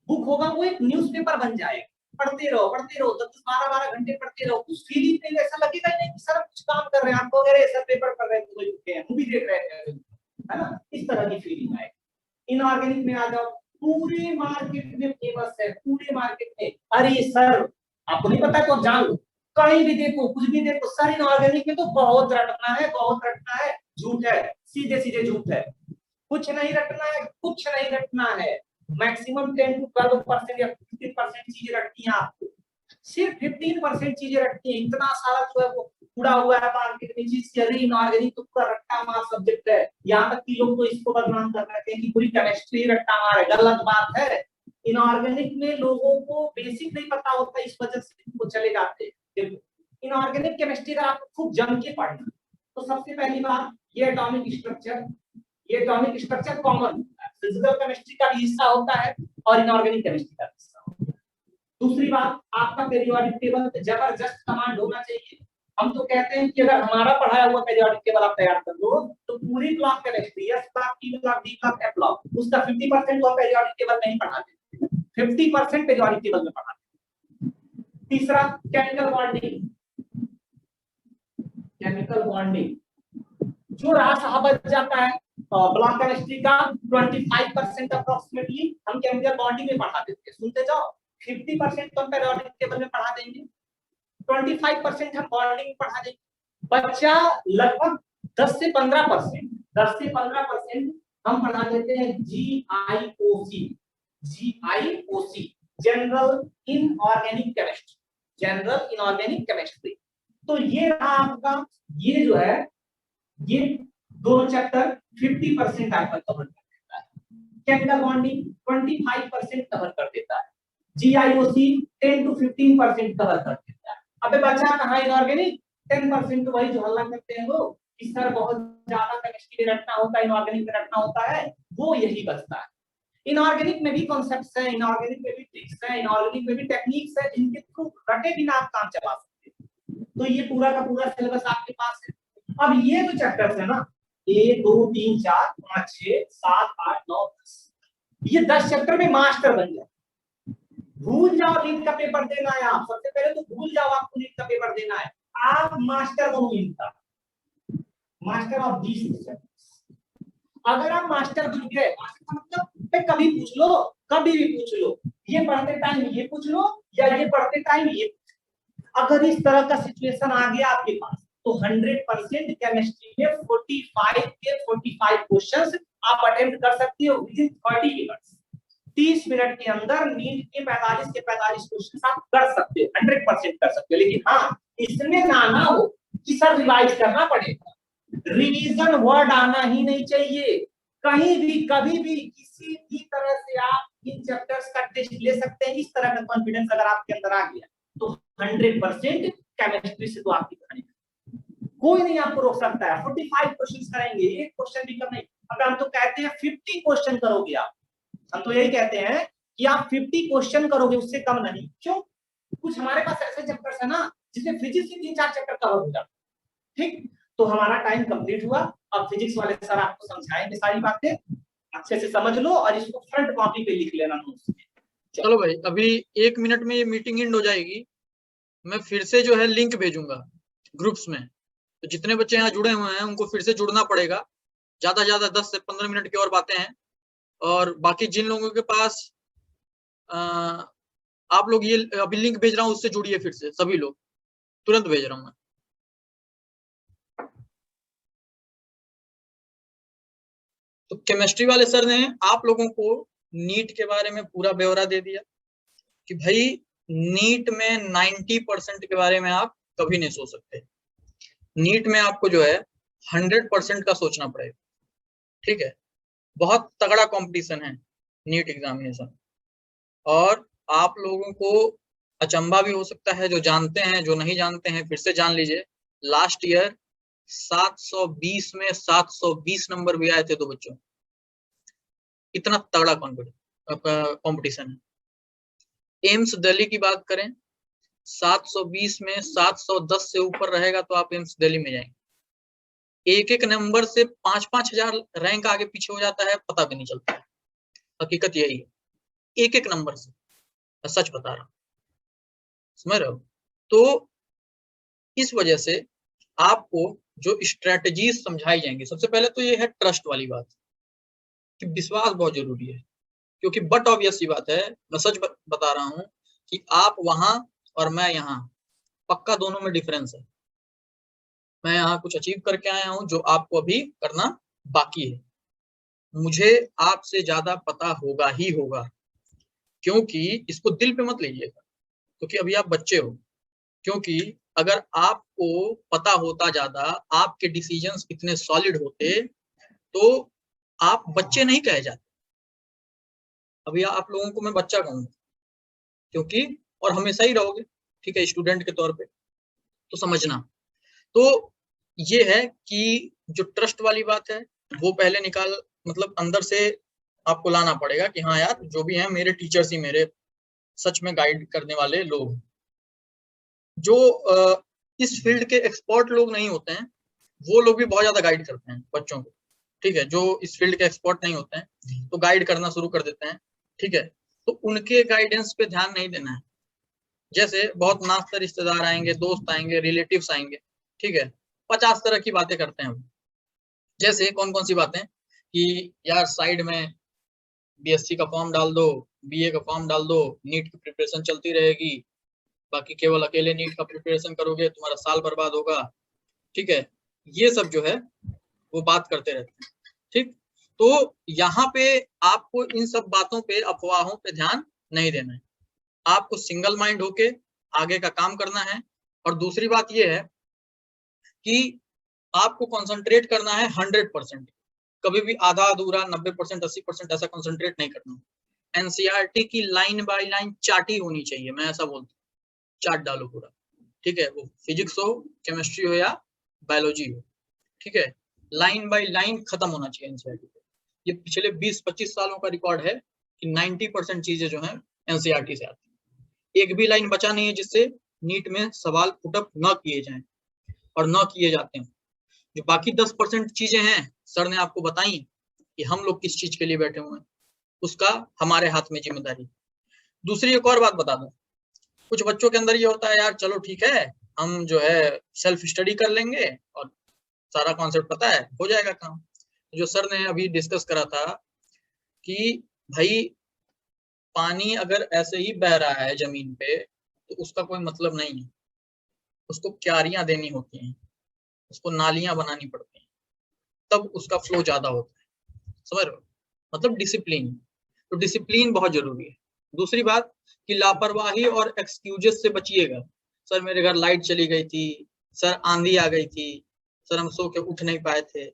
बुक होगा वो एक न्यूज़पेपर बन जाएगा। पढ़ते रहो 10 12 घंटे पढ़ते रहो, कुछ फीलिंग नहीं, ऐसा लगेगा नहीं कि सर कुछ काम कर रहे हैं। आपको अगर ऐसा पेपर पढ़ रहे हैं, मूवी देख रहे हैं, है ना, इस तरह की फीलिंग आएगी। इनऑर्गेनिक में आ जाओ, पूरे मार्केट में फेमस है, पूरे मार्केट में। अरे सर आपको नहीं पता तो आप जान लो, कहीं भी देखो कुछ भी देखो, सर इनऑर्गेनिक में तो बहुत रटना है, बहुत रटना है। झूठ है, सीधे सीधे झूठ है। कुछ नहीं रटना है, कुछ नहीं रटना है। मैक्सिमम 10 to 12% या 15% चीजें रटती हैं आपको, सिर्फ 15% चीजें रटती हैं। इतना सारा जो है वो उड़ा हुआ है मार्केट में चीज। इनऑर्गेनिक तो पूरा रट्टा मार सब्जेक्ट है। यहाँ तक कि लोग तो इसको बदनाम कर रहे हैं कि पूरी केमिस्ट्री रट्टा मार है। गलत बात है। इनऑर्गेनिक में लोगों को बेसिक नहीं पता होता, इस वजह से वो चले जाते हैं। इनऑर्गेनिक केमिस्ट्री का आपको खूब जम के पढ़ना। तो सबसे पहली बात ये एटॉमिक स्ट्रक्चर, ये atomic structure common physical chemistry का भी हिस्सा होता है और इनऑर्गेनिक केमिस्ट्री का हिस्सा होता है। दूसरी बात, आपका पीरियोडिक टेबल जबरदस्त कमांड होना चाहिए। हम तो कहते हैं कि अगर हमारा पढ़ाया हुआ पीरियोडिक टेबल आप तैयार कर लो तो पूरी block chemistry, S block, T block, D block, F block, उसका 50% तो पीरियोडिक टेबल नहीं पढ़ाते। 50% पेरियोडिक टेबल में पढ़ा देते हैं। तीसरा केमिकल बॉन्डिंग, केमिकल बॉन्डिंग जो रास बच जाता है ब्लॉक केमिस्ट्री का 25% अप्रोक्सीमेटली हम केमिकल बॉन्डिंग में पढ़ा देते हैं। सुनते जाओ, 50% तो हम पेरियोडिक टेबल में पढ़ा देंगे, 25% हम बॉन्डिंग में पढ़ा देंगे, बच्चा लगभग 10 से 15% हम पढ़ा देते हैं GIOC, general inorganic chemistry, general inorganic chemistry. तो ये रहा आपका, ये जो है ये दोनों चैप्टर 50% आपका कवर कर देता है, केमिकल बॉन्डिंग 25% कवर कर देता है, GIOC 10 to 15% कवर कर देता है। अबे बचा कहाँ इनऑर्गेनिक, 10% वही जो हल्ला करते हैं वो कि सर बहुत ज्यादा केमिस्ट्री में रटना होता है, इनऑर्गेनिक में रटना होता है, वो यही बचता है। इनऑर्गेनिक में भी कॉन्सेप्ट्स हैं, इनऑर्गेनिक में भी ट्रिक्स हैं, इनऑर्गेनिक में भी टेक्निक्स हैं जिनके थ्रू रटे बिना आप काम चला सकते हैं। तो ये पूरा का पूरा सिलेबस आपके पास है। अब ये जो चैप्टर्स है ना, 1 2 3 4 5 6 7 8 9 10, ये 10 चैप्टर में मास्टर बन जाए। भूल जाओ नीट का पेपर देना है, आप सबसे पहले तो भूल जाओ आपको नीट का पेपर देना है, आप मास्टर बनो इनका, मास्टर ऑफ दिस। अगर आप मास्टर बन गए, मास्टर का मतलब कभी पूछ लो, कभी भी पूछ लो, ये पढ़ते टाइम ये पूछ लो या ये पढ़ते टाइम ये, अगर इस तरह का सिचुएशन आ गया आपके पास तो 100% केमिस्ट्री में 45 के 45 क्वेश्चंस आप अटेम्प्ट कर सकते हो विद इन 30 मिनट्स। 30 मिनट के अंदर नीट के 45 के 45 क्वेश्चन आप कर सकते हो, 100% कर सकते हो। लेकिन हाँ, इसमें ना हो कि सर रिवाइज करना पड़ेगा, रिवीजन वर्ड आना ही नहीं चाहिए। कहीं भी कभी भी किसी भी तरह से आप इन चैप्टर्स का टेस्ट ले सकते हैं। इस तरह का कॉन्फिडेंस अगर आपके अंदर आ गया तो 100% केमिस्ट्री से तो आपकी कहानी, कोई नहीं आपको रोक सकता है। 45 क्वेश्चंस करेंगे, एक क्वेश्चन भी कम नहीं। अब हम तो कहते हैं 50 क्वेश्चन करोगे आप, हम तो यही कहते हैं कि आप 50 क्वेश्चन करोगे, उससे कम नहीं। क्यों? कुछ हमारे पास ऐसे चैप्टर्स है ना जिसमें फिजिक्स के 3-4 चैप्टर कवर हो जाते, ठीक। तो हमारा टाइम कंप्लीट हुआ। अब फिजिक्स वाले सर आपको समझाएंगे सारी बातें, अच्छे से समझ लो और इसको फ्रंट कॉपी पे लिख लेना नोट्स में। चलो भाई, अभी 1 मिनट में ये मीटिंग एंड हो जाएगी। मैं फिर से जो है लिंक भेजूंगा ग्रुप्स में, तो जितने बच्चे यहाँ जुड़े हुए हैं उनको फिर से जुड़ना पड़ेगा। ज्यादा से ज्यादा 10 से 15 मिनट की और बातें हैं। और बाकी जिन लोगों के पास आप लोग, ये अभी लिंक भेज रहा हूँ उससे जुड़िए फिर से, सभी लोग तुरंत भेज रहा हूँ मैं। तो केमिस्ट्री वाले सर ने आप लोगों को नीट के बारे में पूरा ब्यौरा दे दिया कि भाई नीट में 90% के बारे में आप कभी नहीं सोच सकते। नीट में आपको जो है 100% का सोचना पड़ेगा, ठीक है। बहुत तगड़ा कंपटीशन है नीट एग्जामिनेशन, और आप लोगों को अचंभा भी हो सकता है, जो जानते हैं, जो नहीं जानते हैं फिर से जान लीजिए। लास्ट ईयर 720 में 720 नंबर भी आए थे दो बच्चों। इतना तगड़ा कंपटीशन है। एम्स दिल्ली की बात करें, 720 में 710 से ऊपर रहेगा तो आप एम्स दिल्ली में जाएंगे। एक एक नंबर से 5-5 हजार रैंक आगे पीछे हो जाता है, पता भी नहीं चलता है। हकीकत यही है, एक एक नंबर से, सच बता रहा हूं, समझ रहे हो। तो इस वजह से आपको जो स्ट्रेटजीज समझाई जाएंगी, सबसे पहले तो ये है ट्रस्ट वाली बात कि विश्वास बहुत जरूरी है। क्योंकि बट ऑब्वियस सी बात है, मैं सच बता रहा हूं कि आप वहां और मैं यहाँ, पक्का दोनों में डिफरेंस है। मैं यहाँ कुछ अचीव करके आया हूँ जो आपको अभी करना बाकी है। मुझे आपसे ज्यादा पता होगा ही होगा, क्योंकि इसको दिल पे मत लीजिएगा, क्योंकि अभी आप बच्चे हो। क्योंकि अगर आपको पता होता ज्यादा, आपके डिसीजंस इतने सॉलिड होते, तो आप बच्चे नहीं कहे जाते। अभी आप लोगों को मैं बच्चा कहूंगा, क्योंकि, और हमेशा ही रहोगे, ठीक है, स्टूडेंट के तौर पे, तो समझना। तो ये है कि जो ट्रस्ट वाली बात है वो पहले मतलब अंदर से आपको लाना पड़ेगा कि हाँ यार, जो भी है मेरे टीचर्स ही मेरे सच में गाइड करने वाले लोग। जो इस फील्ड के एक्सपर्ट लोग नहीं होते हैं, वो लोग भी बहुत ज्यादा गाइड करते हैं बच्चों को, ठीक है। जो इस फील्ड के एक्सपर्ट नहीं होते हैं तो गाइड करना शुरू कर देते हैं, ठीक है। तो उनके गाइडेंस पे ध्यान नहीं देना है। जैसे बहुत नाश्ता रिश्तेदार आएंगे, दोस्त आएंगे, रिलेटिव्स आएंगे, ठीक है, 50 तरह की बातें करते हैं हम। जैसे कौन कौन सी बातें कि यार साइड में बीएससी का फॉर्म डाल दो, बीए का फॉर्म डाल दो, नीट की प्रिपरेशन चलती रहेगी, बाकी केवल अकेले नीट का प्रिपरेशन करोगे तुम्हारा साल बर्बाद होगा, ठीक है, ये सब जो है वो बात करते रहते हैं। ठीक, तो यहाँ पे आपको इन सब बातों पे, अफवाहों पे ध्यान नहीं देना है, आपको सिंगल माइंड होके आगे का काम करना है। और दूसरी बात ये है कि आपको कंसंट्रेट करना है 100%, कभी भी आधा अधूरा 90%, 80% ऐसा कंसंट्रेट नहीं करना। एनसीईआरटी की लाइन बाय लाइन चार्टी होनी चाहिए, मैं ऐसा बोलता हूँ, चार्ट डालो पूरा, ठीक है, वो फिजिक्स हो, केमिस्ट्री हो या बायोलॉजी हो, ठीक है, लाइन बाय लाइन खत्म होना चाहिए एनसीईआरटी पे। ये पिछले 20-25 सालों का रिकॉर्ड है कि 90% चीजें जो है एनसीईआरटी से आती है। एक भी लाइन बचा नहीं है जिससे नीट में सवाल पुटअप न किए जाएं, और न किए जाते हैं। जो बाकी 10% चीजें हैं सर ने आपको बताई कि हम लोग किस चीज के लिए बैठे हुए हैं, उसका हमारे हाथ में जिम्मेदारी। दूसरी एक और बात बता दूं, कुछ बच्चों के अंदर ये होता है यार चलो ठीक है हम जो है सेल्फ स्टडी कर लेंगे और सारा कॉन्सेप्ट पता है, हो जाएगा काम। जो सर ने अभी डिस्कस करा था कि भाई पानी अगर ऐसे ही बह रहा है जमीन पे तो उसका कोई मतलब नहीं है, उसको क्यारियां देनी होती हैं, उसको नालियां बनानी पड़ती हैं, तब उसका फ्लो ज्यादा होता है, समझ रहे हो, मतलब डिसिप्लिन। तो डिसिप्लिन बहुत जरूरी है। दूसरी बात कि लापरवाही और एक्सक्यूजेस से बचिएगा। सर मेरे घर लाइट चली गई थी, सर आंधी आ गई थी, सर हम सो के उठ नहीं पाए थे,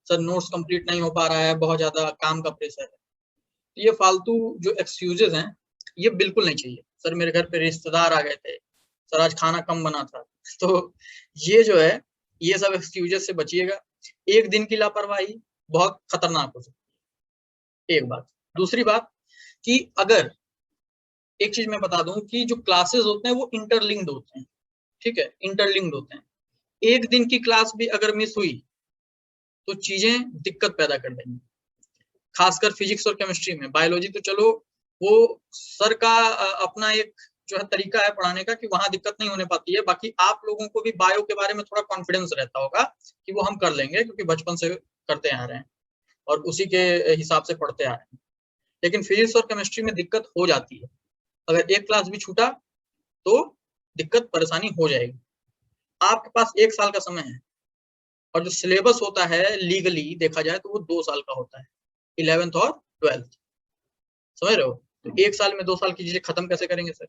सर नोट्स कंप्लीट नहीं हो पा रहा है, बहुत ज्यादा काम का प्रेशर है, ये फालतू जो एक्सक्यूजेस हैं ये बिल्कुल नहीं चाहिए। सर मेरे घर पे रिश्तेदार आ गए थे, सर आज खाना कम बना था, तो ये जो है ये सब एक्सक्यूजेस से बचिएगा। एक दिन की लापरवाही बहुत खतरनाक हो सकती है, एक बात। दूसरी बात कि अगर एक चीज मैं बता दूं कि जो क्लासेस होते हैं वो इंटरलिंक्ड होते हैं, ठीक है, इंटरलिंक्ड होते हैं। एक दिन की क्लास भी अगर मिस हुई तो चीजें दिक्कत पैदा कर देंगी, खासकर फिजिक्स और केमिस्ट्री में। बायोलॉजी तो चलो वो सर का अपना एक जो है तरीका है पढ़ाने का कि वहां दिक्कत नहीं होने पाती है, बाकी आप लोगों को भी बायो के बारे में थोड़ा कॉन्फिडेंस रहता होगा कि वो हम कर लेंगे क्योंकि बचपन से करते आ रहे हैं और उसी के हिसाब से पढ़ते आ रहे हैं। लेकिन फिजिक्स और केमिस्ट्री में दिक्कत हो जाती है, अगर एक क्लास भी छूटा तो दिक्कत परेशानी हो जाएगी। आपके पास 1 साल का समय है और जो सिलेबस होता है लीगली देखा जाए तो वो 2 साल का होता है, 11th और 12th, समझ रहे हो। तो 1 साल में 2 साल की चीजें खत्म कैसे करेंगे सर,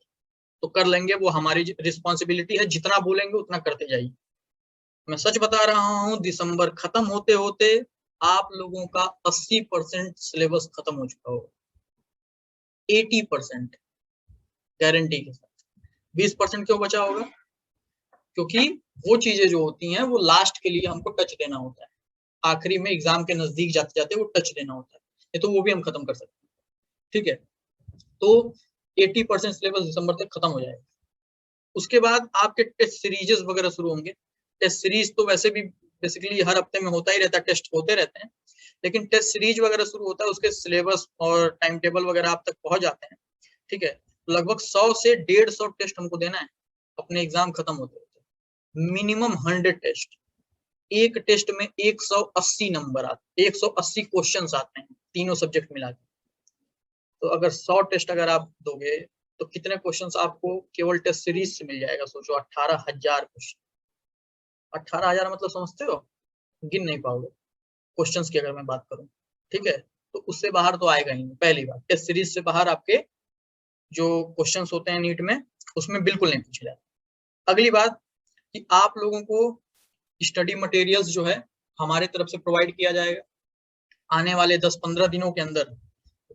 तो कर लेंगे, वो हमारी रिस्पॉन्सिबिलिटी है, जितना बोलेंगे उतना करते जाइए। मैं सच बता रहा हूँ दिसंबर खत्म होते होते आप लोगों का 80% सिलेबस खत्म हो चुका होगा, 80% गारंटी के साथ। 20% क्यों बचा होगा, क्योंकि वो चीजें जो होती हैं वो लास्ट के लिए हमको टच देना होता है, आखिरी में एग्जाम के नजदीक जाते जाते वो टच देना होता है, ये तो वो भी हम खत्म कर सकते हैं, ठीक है। तो 80% सिलेबस दिसंबर तक खत्म हो जाएगा। उसके बाद आपके टेस्ट सीरीजेस वगैरह शुरू होंगे। टेस्ट सीरीज तो वैसे भी बेसिकली हर हफ्ते में होता ही रहता है, टेस्ट होते रहते हैं, लेकिन टेस्ट सीरीज वगैरह शुरू होता है, उसके सिलेबस और टाइम टेबल वगैरह आप तक पहुंच जाते हैं, ठीक है। लगभग 100 से 150 टेस्ट हमको देना है अपने एग्जाम खत्म होते होते, मिनिमम 100 टेस्ट। एक टेस्ट में 180 नंबर आते, 180 क्वेश्चन आते हैं तीनों सब्जेक्ट मिला के। तो अगर 100 टेस्ट अगर आप दोगे तो कितने क्वेश्चंस आपको केवल टेस्ट सीरीज से मिल जाएगा, सोचो 18,000 क्वेश्चन। 18,000 मतलब समझते हो, गिन नहीं पाओगे क्वेश्चंस की अगर मैं बात करूं, ठीक है। तो उससे बाहर तो आएगा ही नहीं, पहली बात। टेस्ट सीरीज से बाहर आपके जो क्वेश्चंस होते हैं नीट में उसमें बिल्कुल नहीं पूछे जाते। अगली बात कि आप लोगों को स्टडी मटेरियल्स जो है हमारे तरफ से प्रोवाइड किया जाएगा आने वाले 10-15 दिनों के अंदर।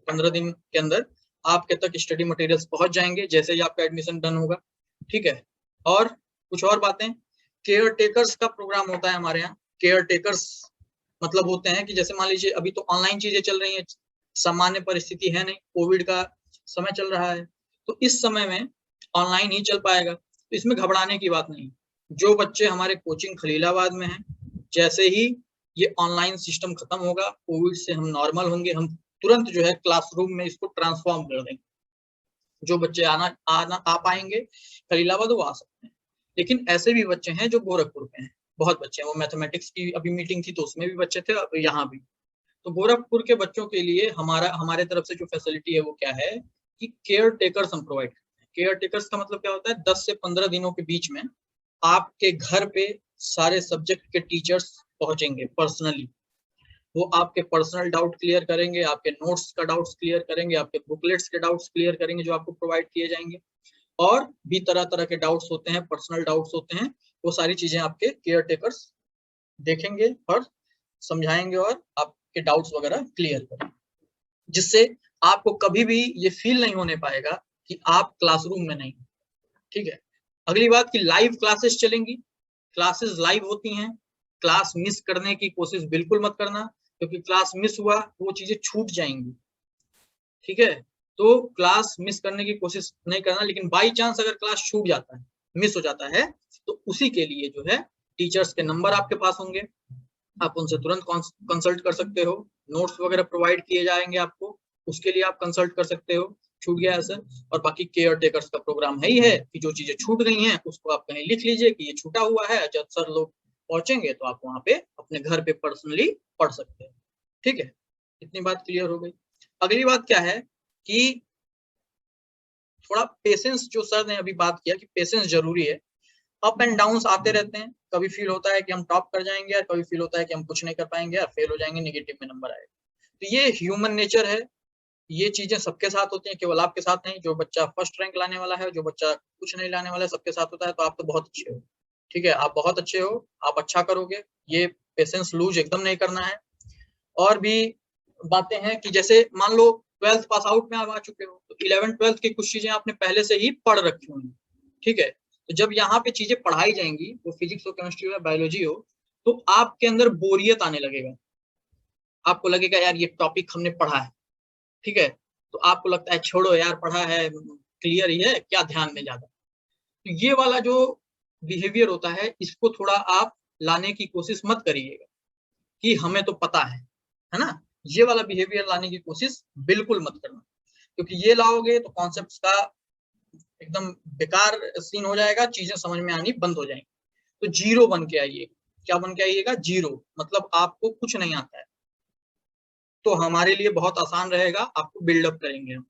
15 दिन के अंदर आपके तक स्टडी मटेरियल्स पहुंच जाएंगे जैसे ही आपका एडमिशन डन होगा, ठीक है। और कुछ और बातें, केयर टेकर्स का प्रोग्राम होता है हमारे यहाँ। केयर टेकर्स मतलब होते हैं कि जैसे मान लीजिए अभी तो ऑनलाइन चीजें चल रही हैं, सामान्य परिस्थिति है नहीं, कोविड का समय चल रहा है, तो इस समय में ऑनलाइन ही चल पाएगा, तो इसमें घबराने की बात नहीं। जो बच्चे हमारे कोचिंग खलीलाबाद में हैं, जैसे ही ये ऑनलाइन सिस्टम खत्म होगा, कोविड से हम नॉर्मल होंगे, हम तुरंत जो है क्लासरूम में इसको ट्रांसफॉर्म कर देंगे, जो बच्चे आ पाएंगे खलीलाबाद वो आ सकते हैं। लेकिन ऐसे भी बच्चे हैं जो गोरखपुर के हैं, बहुत बच्चे हैं। वो मैथमेटिक्स की अभी मीटिंग थी तो उसमें भी बच्चे थे, यहाँ भी। तो गोरखपुर के बच्चों के लिए हमारे तरफ से जो फैसिलिटी है वो क्या है कि केयर टेकर्स हम प्रोवाइड करते हैं। केयर टेकर्स का मतलब क्या होता है, 10 से 15 दिनों के बीच में आपके घर पे सारे सब्जेक्ट के टीचर्स पहुंचेंगे पर्सनली। वो आपके पर्सनल डाउट क्लियर करेंगे, आपके नोट्स का डाउट्स क्लियर करेंगे, आपके बुकलेट्स के डाउट्स क्लियर करेंगे जो आपको प्रोवाइड किए जाएंगे। और भी तरह तरह के डाउट्स होते हैं, पर्सनल डाउट्स होते हैं, वो सारी चीजें आपके केयर टेकर्स देखेंगे और समझाएंगे और आपके डाउट्स वगैरह क्लियर करेंगे, जिससे आपको कभी भी ये फील नहीं होने पाएगा कि आप क्लासरूम में नहीं। ठीक है। अगली बात कि लाइव क्लासेस चलेंगी, क्लासेस लाइव होती हैं। क्लास मिस करने की कोशिश बिल्कुल मत करना, क्योंकि क्लास मिस हुआ वो चीजें छूट जाएंगी। ठीक है, तो क्लास मिस करने की कोशिश नहीं करना। लेकिन बाई चांस अगर क्लास छूट जाता है, मिस हो जाता है, तो उसी के लिए जो है टीचर्स के नंबर आपके पास होंगे, आप उनसे तुरंत कंसल्ट कर सकते हो। नोट्स वगैरह प्रोवाइड किए जाएंगे आपको, उसके लिए आप कंसल्ट कर सकते हो, छूट गया है सर। और बाकी केयर टेकर्स का प्रोग्राम है ही है कि जो चीजें छूट गई हैं उसको आप कहीं लिख लीजिए कि ये छूटा हुआ है। जब सर लोग पहुंचेंगे तो आप वहां पे अपने घर पे पर्सनली पढ़ सकते हैं। ठीक है, इतनी बात क्लियर हो गई। अगली बात क्या है कि थोड़ा पेशेंस, जो सर ने अभी बात किया कि पेशेंस जरूरी है। अप एंड डाउन्स आते रहते हैं, कभी फील होता है कि हम टॉप कर जाएंगे और कभी फील होता है कि हम कुछ नहीं कर पाएंगे या फेल हो जाएंगे, नेगेटिव में नंबर आएगा। तो ये ह्यूमन नेचर है, ये चीजें सबके साथ होती हैं, केवल आपके साथ नहीं। जो बच्चा फर्स्ट रैंक लाने वाला है, जो बच्चा कुछ नहीं लाने वाला है, सबके साथ होता है। तो आप तो बहुत अच्छे हो, ठीक है, आप बहुत अच्छे हो, आप अच्छा करोगे। ये पेशेंस लूज एकदम नहीं करना है। और भी बातें हैं कि जैसे मान लो 12th पास आउट में आप आ चुके हो, तो 11th 12th की कुछ चीजें आपने पहले से ही पढ़ रखी होंगी। ठीक है, तो जब यहाँ पे चीजें पढ़ाई जाएंगी, वो फिजिक्स हो, केमिस्ट्री हो, बायोलॉजी हो, तो आपके अंदर बोरियत आने लगेगा। आपको लगेगा यार ये टॉपिक हमने पढ़ा है, ठीक है, तो आपको लगता है छोड़ो यार, पढ़ा है, क्लियर ही है, क्या ध्यान में ज्यादा। तो ये वाला जो बिहेवियर होता है, इसको थोड़ा आप लाने की कोशिश मत करिएगा कि हमें तो पता है ना। ये वाला बिहेवियर लाने की कोशिश बिल्कुल मत करना, क्योंकि ये लाओगे तो कॉन्सेप्ट्स का एकदम बेकार सीन हो जाएगा, चीजें समझ में आनी बंद हो जाएंगी। तो जीरो बन के आइए। क्या बन के आइएगा? जीरो। मतलब आपको कुछ नहीं आता है, तो हमारे लिए बहुत आसान रहेगा, आपको बिल्डअप करेंगे हम।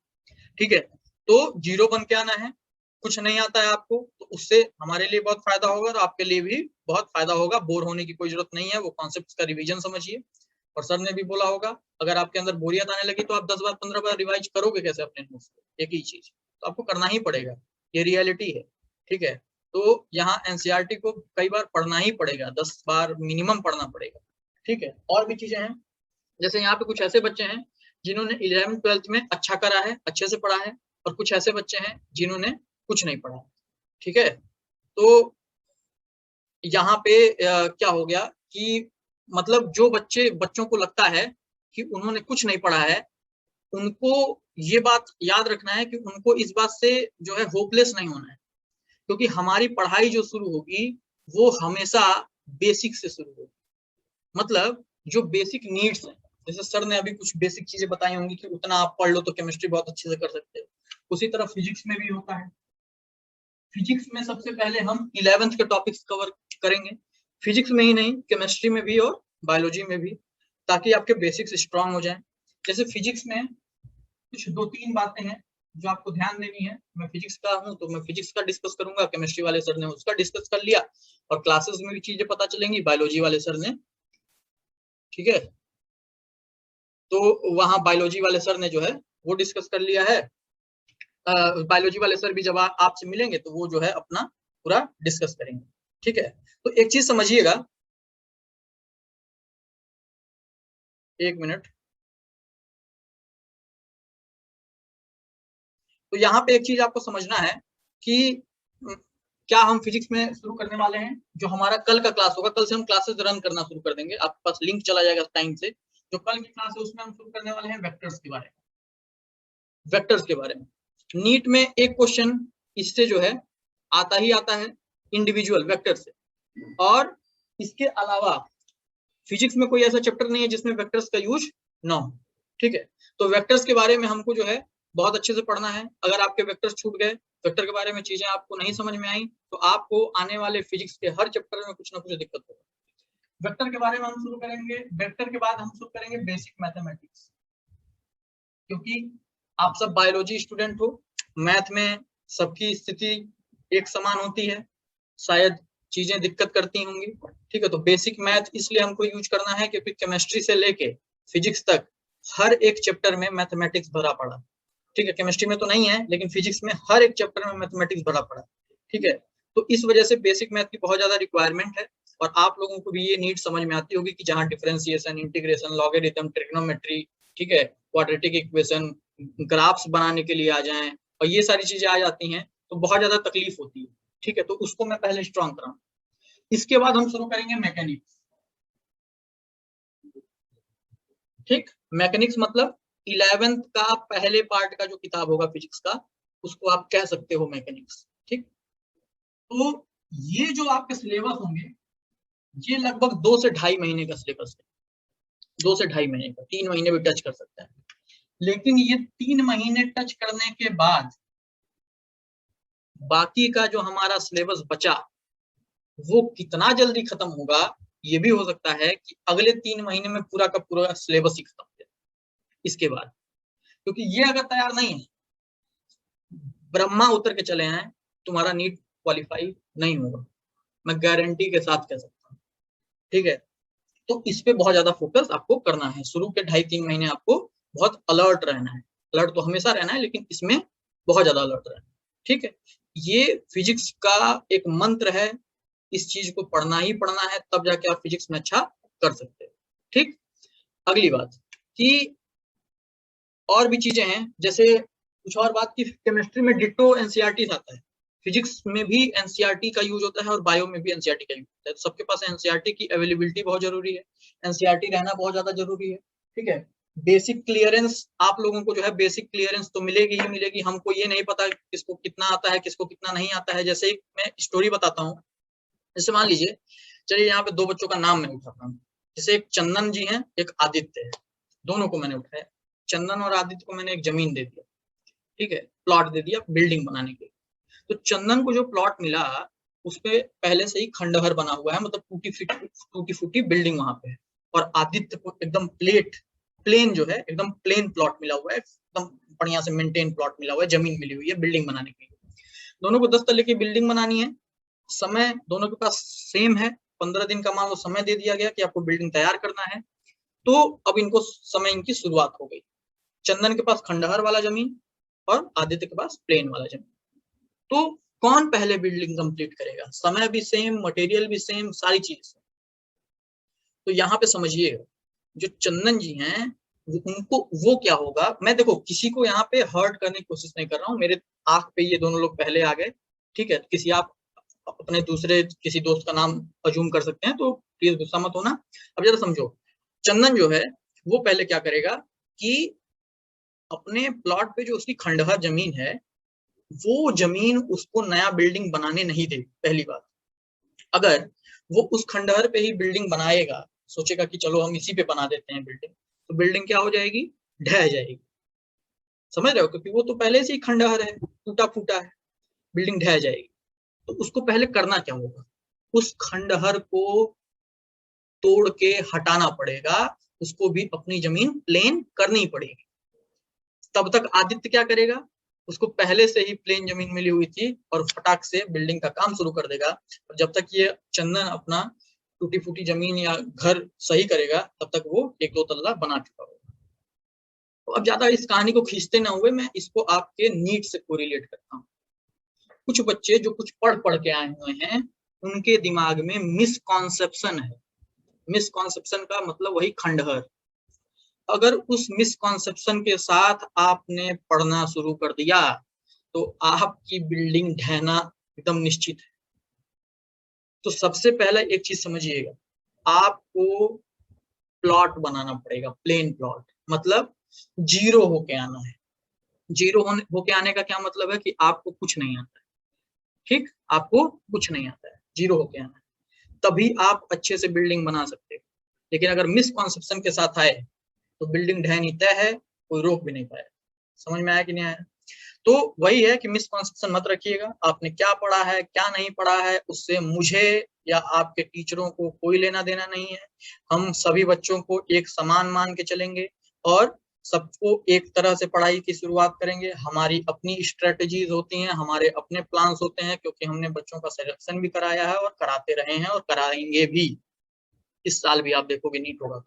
ठीक है, तो जीरो बन के आना है। कुछ नहीं आता है आपको, तो उससे हमारे लिए बहुत फायदा होगा और आपके लिए भी बहुत फायदा होगा। बोर होने की कोई जरूरत नहीं है, वो कॉन्सेप्ट का रिवीजन समझिए। और सर ने भी बोला होगा, अगर आपके अंदर बोरियत आने लगी तो आप 10 बार 15 बार रिवाइज करोगे कैसे अपने नोट्स को, एक ही चीज, तो आपको करना ही पड़ेगा, ये रियलिटी है। ठीक है, तो यहाँ एनसीईआरटी को कई बार पढ़ना ही पड़ेगा, 10 बार मिनिमम पढ़ना पड़ेगा। ठीक है, और भी चीजें हैं, जैसे यहाँ पे कुछ ऐसे बच्चे हैं जिन्होंने 11th 12th में अच्छा करा है, अच्छे से पढ़ा है, और कुछ ऐसे बच्चे हैं जिन्होंने कुछ नहीं पढ़ा। ठीक है, तो यहाँ पे क्या हो गया कि मतलब जो बच्चों को लगता है कि उन्होंने कुछ नहीं पढ़ा है, उनको ये बात याद रखना है कि उनको इस बात से जो है होपलेस नहीं होना है, क्योंकि हमारी पढ़ाई जो शुरू होगी वो हमेशा बेसिक से शुरू होगी। मतलब जो बेसिक नीड्स हैं, जैसे सर ने अभी कुछ बेसिक चीजें बताई होंगी कि उतना आप पढ़ लो तो केमिस्ट्री बहुत अच्छे से कर सकते हो, उसी तरह फिजिक्स में भी होता है। फिजिक्स में सबसे पहले हम 11th के टॉपिक्स कवर करेंगे, फिजिक्स में ही नहीं, केमिस्ट्री में भी और बायोलॉजी में भी, ताकि आपके बेसिक्स स्ट्रांग हो जाएं। जैसे फिजिक्स में कुछ 2-3 बातें हैं जो आपको ध्यान देनी है। मैं फिजिक्स का हूं तो मैं फिजिक्स का डिस्कस करूंगा, केमिस्ट्री वाले सर ने उसका डिस्कस कर लिया, और क्लासेस में भी चीजें पता चलेंगी बायोलॉजी वाले सर ने। ठीक है, तो वहां बायोलॉजी वाले सर ने जो है वो डिस्कस कर लिया है। बायोलॉजी वाले सर भी जब आपसे मिलेंगे तो वो जो है अपना पूरा डिस्कस करेंगे। ठीक है, तो एक चीज समझिएगा, एक मिनट, तो यहाँ पे एक चीज आपको समझना है कि क्या हम फिजिक्स में शुरू करने वाले हैं, जो हमारा कल का क्लास होगा, कल से हम क्लासेस रन करना शुरू कर देंगे, आपके पास लिंक चला जाएगा टाइम से। जो कल की क्लास है उसमें हम शुरू करने वाले हैं वेक्टर्स के बारे में। वेक्टर्स के बारे में नीट में एक क्वेश्चन इससे जो है आता ही आता है, इंडिविजुअल वेक्टर से। और इसके अलावा फिजिक्स में कोई ऐसा चैप्टर नहीं है जिसमें वेक्टर्स का यूज ना हो। ठीक है, तो वेक्टर्स के बारे में हमको जो है बहुत अच्छे से पढ़ना है। अगर आपके वेक्टर्स छूट गए, वेक्टर के बारे में चीजें आपको नहीं समझ में आई, तो आपको आने वाले फिजिक्स के हर चैप्टर में कुछ ना कुछ दिक्कत होगा। वेक्टर के बारे में हम शुरू करेंगे, वेक्टर के बाद हम शुरू करेंगे बेसिक मैथमेटिक्स, क्योंकि आप सब बायोलॉजी स्टूडेंट हो, मैथ में सबकी स्थिति एक समान होती है, शायद चीजें दिक्कत करती होंगी, ठीक है। तो बेसिक मैथ इसलिए हमको यूज करना है क्योंकि केमिस्ट्री से लेके फिजिक्स तक हर एक चैप्टर में मैथमेटिक्स भरा पड़ा, ठीक है। केमिस्ट्री में तो नहीं है, लेकिन फिजिक्स में हर एक चैप्टर में मैथमेटिक्स भरा पड़ा, ठीक है। तो इस वजह से बेसिक मैथ की बहुत ज्यादा रिक्वायरमेंट है, और आप लोगों को भी ये नीड समझ में आती होगी कि जहाँ डिफरेंशिएशन, इंटीग्रेशन, लॉगरिथम, ट्रिग्नोमेट्री, ठीक है, क्वाड्रेटिक इक्वेशन, ग्राफ्स बनाने के लिए आ जाएं, और ये सारी चीजें आ जाती हैं, तो बहुत ज्यादा तकलीफ होती है, ठीक है। तो उसको मैं पहले स्ट्रॉन्ग कराऊं। इसके बाद हम शुरू करेंगे मैकेनिक्स, ठीक। मैकेनिक्स मतलब 11th का पहले पार्ट का जो किताब होगा फिजिक्स का, उसको आप कह सकते हो मैकेनिक्स, ठीक। तो ये जो आपके सिलेबस होंगे, ये लगभग 2 से 2.5 महीने का सिलेबस है, 2 से 2.5 महीने का, 3 महीने भी टच कर सकता है। लेकिन ये 3 महीने टच करने के बाद बाकी का जो हमारा सिलेबस बचा, वो कितना जल्दी खत्म होगा, ये भी हो सकता है कि अगले 3 महीने में पूरा का पूरा सिलेबस ही खत्म हो जाए इसके बाद। क्योंकि ये अगर तैयार नहीं है, ब्रह्मा उतर के चले आए, तुम्हारा नीट क्वालिफाई नहीं होगा, मैं गारंटी के साथ कह सकता हूँ, ठीक है। तो इस पे बहुत ज्यादा फोकस आपको करना है। शुरू के 2.5-3 महीने आपको बहुत अलर्ट रहना है। अलर्ट तो हमेशा रहना है, लेकिन इसमें बहुत ज्यादा अलर्ट रहना है, ठीक है। ये फिजिक्स का एक मंत्र है, इस चीज को पढ़ना ही पढ़ना है, तब जाके आप फिजिक्स में अच्छा कर सकते हो, ठीक। अगली बात कि और भी चीजें हैं, जैसे कुछ और बात की केमिस्ट्री में डिट्टो एनसीईआरटी आता है, फिजिक्स में भी एनसीईआरटी का यूज होता है और बायो में भी एनसीईआरटी का यूज होता है। तो सबके पास एनसीईआरटी की अवेलेबिलिटी बहुत जरूरी है, एनसीईआरटी रहना बहुत ज्यादा जरूरी है, ठीक है। बेसिक क्लियरेंस आप लोगों को जो है, बेसिक क्लियरेंस तो मिलेगी ही मिलेगी। हमको ये नहीं पता किसको कितना आता है, किसको कितना नहीं आता है। जैसे मैं स्टोरी बताता हूँ, जैसे मान लीजिए, चलिए यहाँ पे 2 बच्चों का नाम मैं उठाता हूँ, जैसे एक चंदन जी हैं, एक आदित्य है, दोनों को मैंने उठाया। चंदन और आदित्य को मैंने एक जमीन दे दिया, ठीक है, प्लॉट दे दिया बिल्डिंग बनाने के लिए। तो चंदन को जो प्लॉट मिला, उसपे पहले से ही खंडहर बना हुआ है, मतलब टूटी फूटी बिल्डिंग वहां पे है। और आदित्य को एकदम प्लेन जो है, एकदम प्लेन प्लॉट मिला हुआ है, एकदम बढ़िया से मेंटेन प्लॉट मिला हुआ है, जमीन मिली हुई है बिल्डिंग बनाने के लिए। दोनों को 10 तल्ले की बिल्डिंग बनानी है, समय दोनों के पास सेम है, 15 दिन का मान लो समय दे दिया गया कि आपको बिल्डिंग तैयार करना है। तो अब इनको समय, इनकी शुरुआत हो गई। चंदन के पास खंडहर वाला जमीन और आदित्य के पास प्लेन वाला जमीन। तो कौन पहले बिल्डिंग कंप्लीट करेगा? समय भी सेम, मटेरियल भी सेम, सारी चीज सेम। तो यहाँ पे समझिएगा, जो चंदन जी हैं, उनको वो क्या होगा, मैं देखो किसी को यहाँ पे हर्ट करने की कोशिश नहीं कर रहा हूँ, मेरे आंख पे ये दोनों लोग पहले आ गए, ठीक है। किसी आप अपने दूसरे किसी दोस्त का नाम अज्यूम कर सकते हैं, तो प्लीज गुस्सा मत होना। अब जरा समझो, चंदन जो है वो पहले क्या करेगा कि अपने प्लॉट पे जो उसकी खंडहर जमीन है, वो जमीन उसको नया बिल्डिंग बनाने नहीं दे। पहली बात, अगर वो उस खंडहर पे ही बिल्डिंग बनाएगा, सोचेगा कि चलो हम इसी पे बना देते हैं बिल्डिंग, तो बिल्डिंग क्या हो जाएगी? ढह जाएगी। समझ रहे हो? क्योंकि वो तो पहले से ही खंडहर है, टूटा फूटा है, बिल्डिंग ढह जाएगी। तो उसको पहले करना क्या होगा? उस खंडहर को तोड़ के हटाना पड़ेगा, उसको भी अपनी जमीन प्लेन करनी पड़ेगी। तब तक आदित्य क्या करेगा? उसको पहले से ही प्लेन जमीन मिली हुई थी और फटाक से बिल्डिंग का काम शुरू कर देगा। और जब तक ये चंदन अपना टूटी फूटी जमीन या घर सही करेगा, तब तक वो 1-2 तल्ला बना चुका होगा। तो अब ज्यादा इस कहानी को खींचते ना हुए, मैं इसको आपके नीट से कोरिलेट करता हूँ। कुछ बच्चे जो कुछ पढ़ के आए हुए हैं, उनके दिमाग में मिसकॉन्सेप्शन है। मिसकॉन्सेप्शन का मतलब वही खंडहर। अगर उस मिसकॉन्सेप्शन के साथ आपने पढ़ना शुरू कर दिया, तो आपकी बिल्डिंग ढहना एकदम निश्चित है। तो सबसे पहले एक चीज समझिएगा, आपको प्लॉट बनाना पड़ेगा, प्लेन प्लॉट, मतलब जीरो होके आना है। जीरो होके आने का क्या मतलब है? कि आपको कुछ नहीं आता है, ठीक, आपको कुछ नहीं आता है, जीरो होके आना है, तभी आप अच्छे से बिल्डिंग बना सकते हो। लेकिन अगर मिसकॉन्सेप्शन के साथ आए, तो बिल्डिंग ढहनी तय है, कोई रोक भी नहीं पाएगा। समझ में आया कि नहीं आया? तो वही है कि मिसकॉन्सेप्शन मत रखिएगा, आपने क्या पढ़ा है क्या नहीं पढ़ा है उससे मुझे या आपके टीचरों को कोई लेना देना नहीं है। हम सभी बच्चों को एक समान मान के चलेंगे और सबको एक तरह से पढ़ाई की शुरुआत करेंगे। हमारी अपनी स्ट्रेटजीज होती हैं, हमारे अपने प्लान्स होते हैं, क्योंकि हमने बच्चों का सिलेक्शन भी कराया है और कराते रहे हैं और कराएंगे भी। इस साल भी आप देखोगे नीट होगा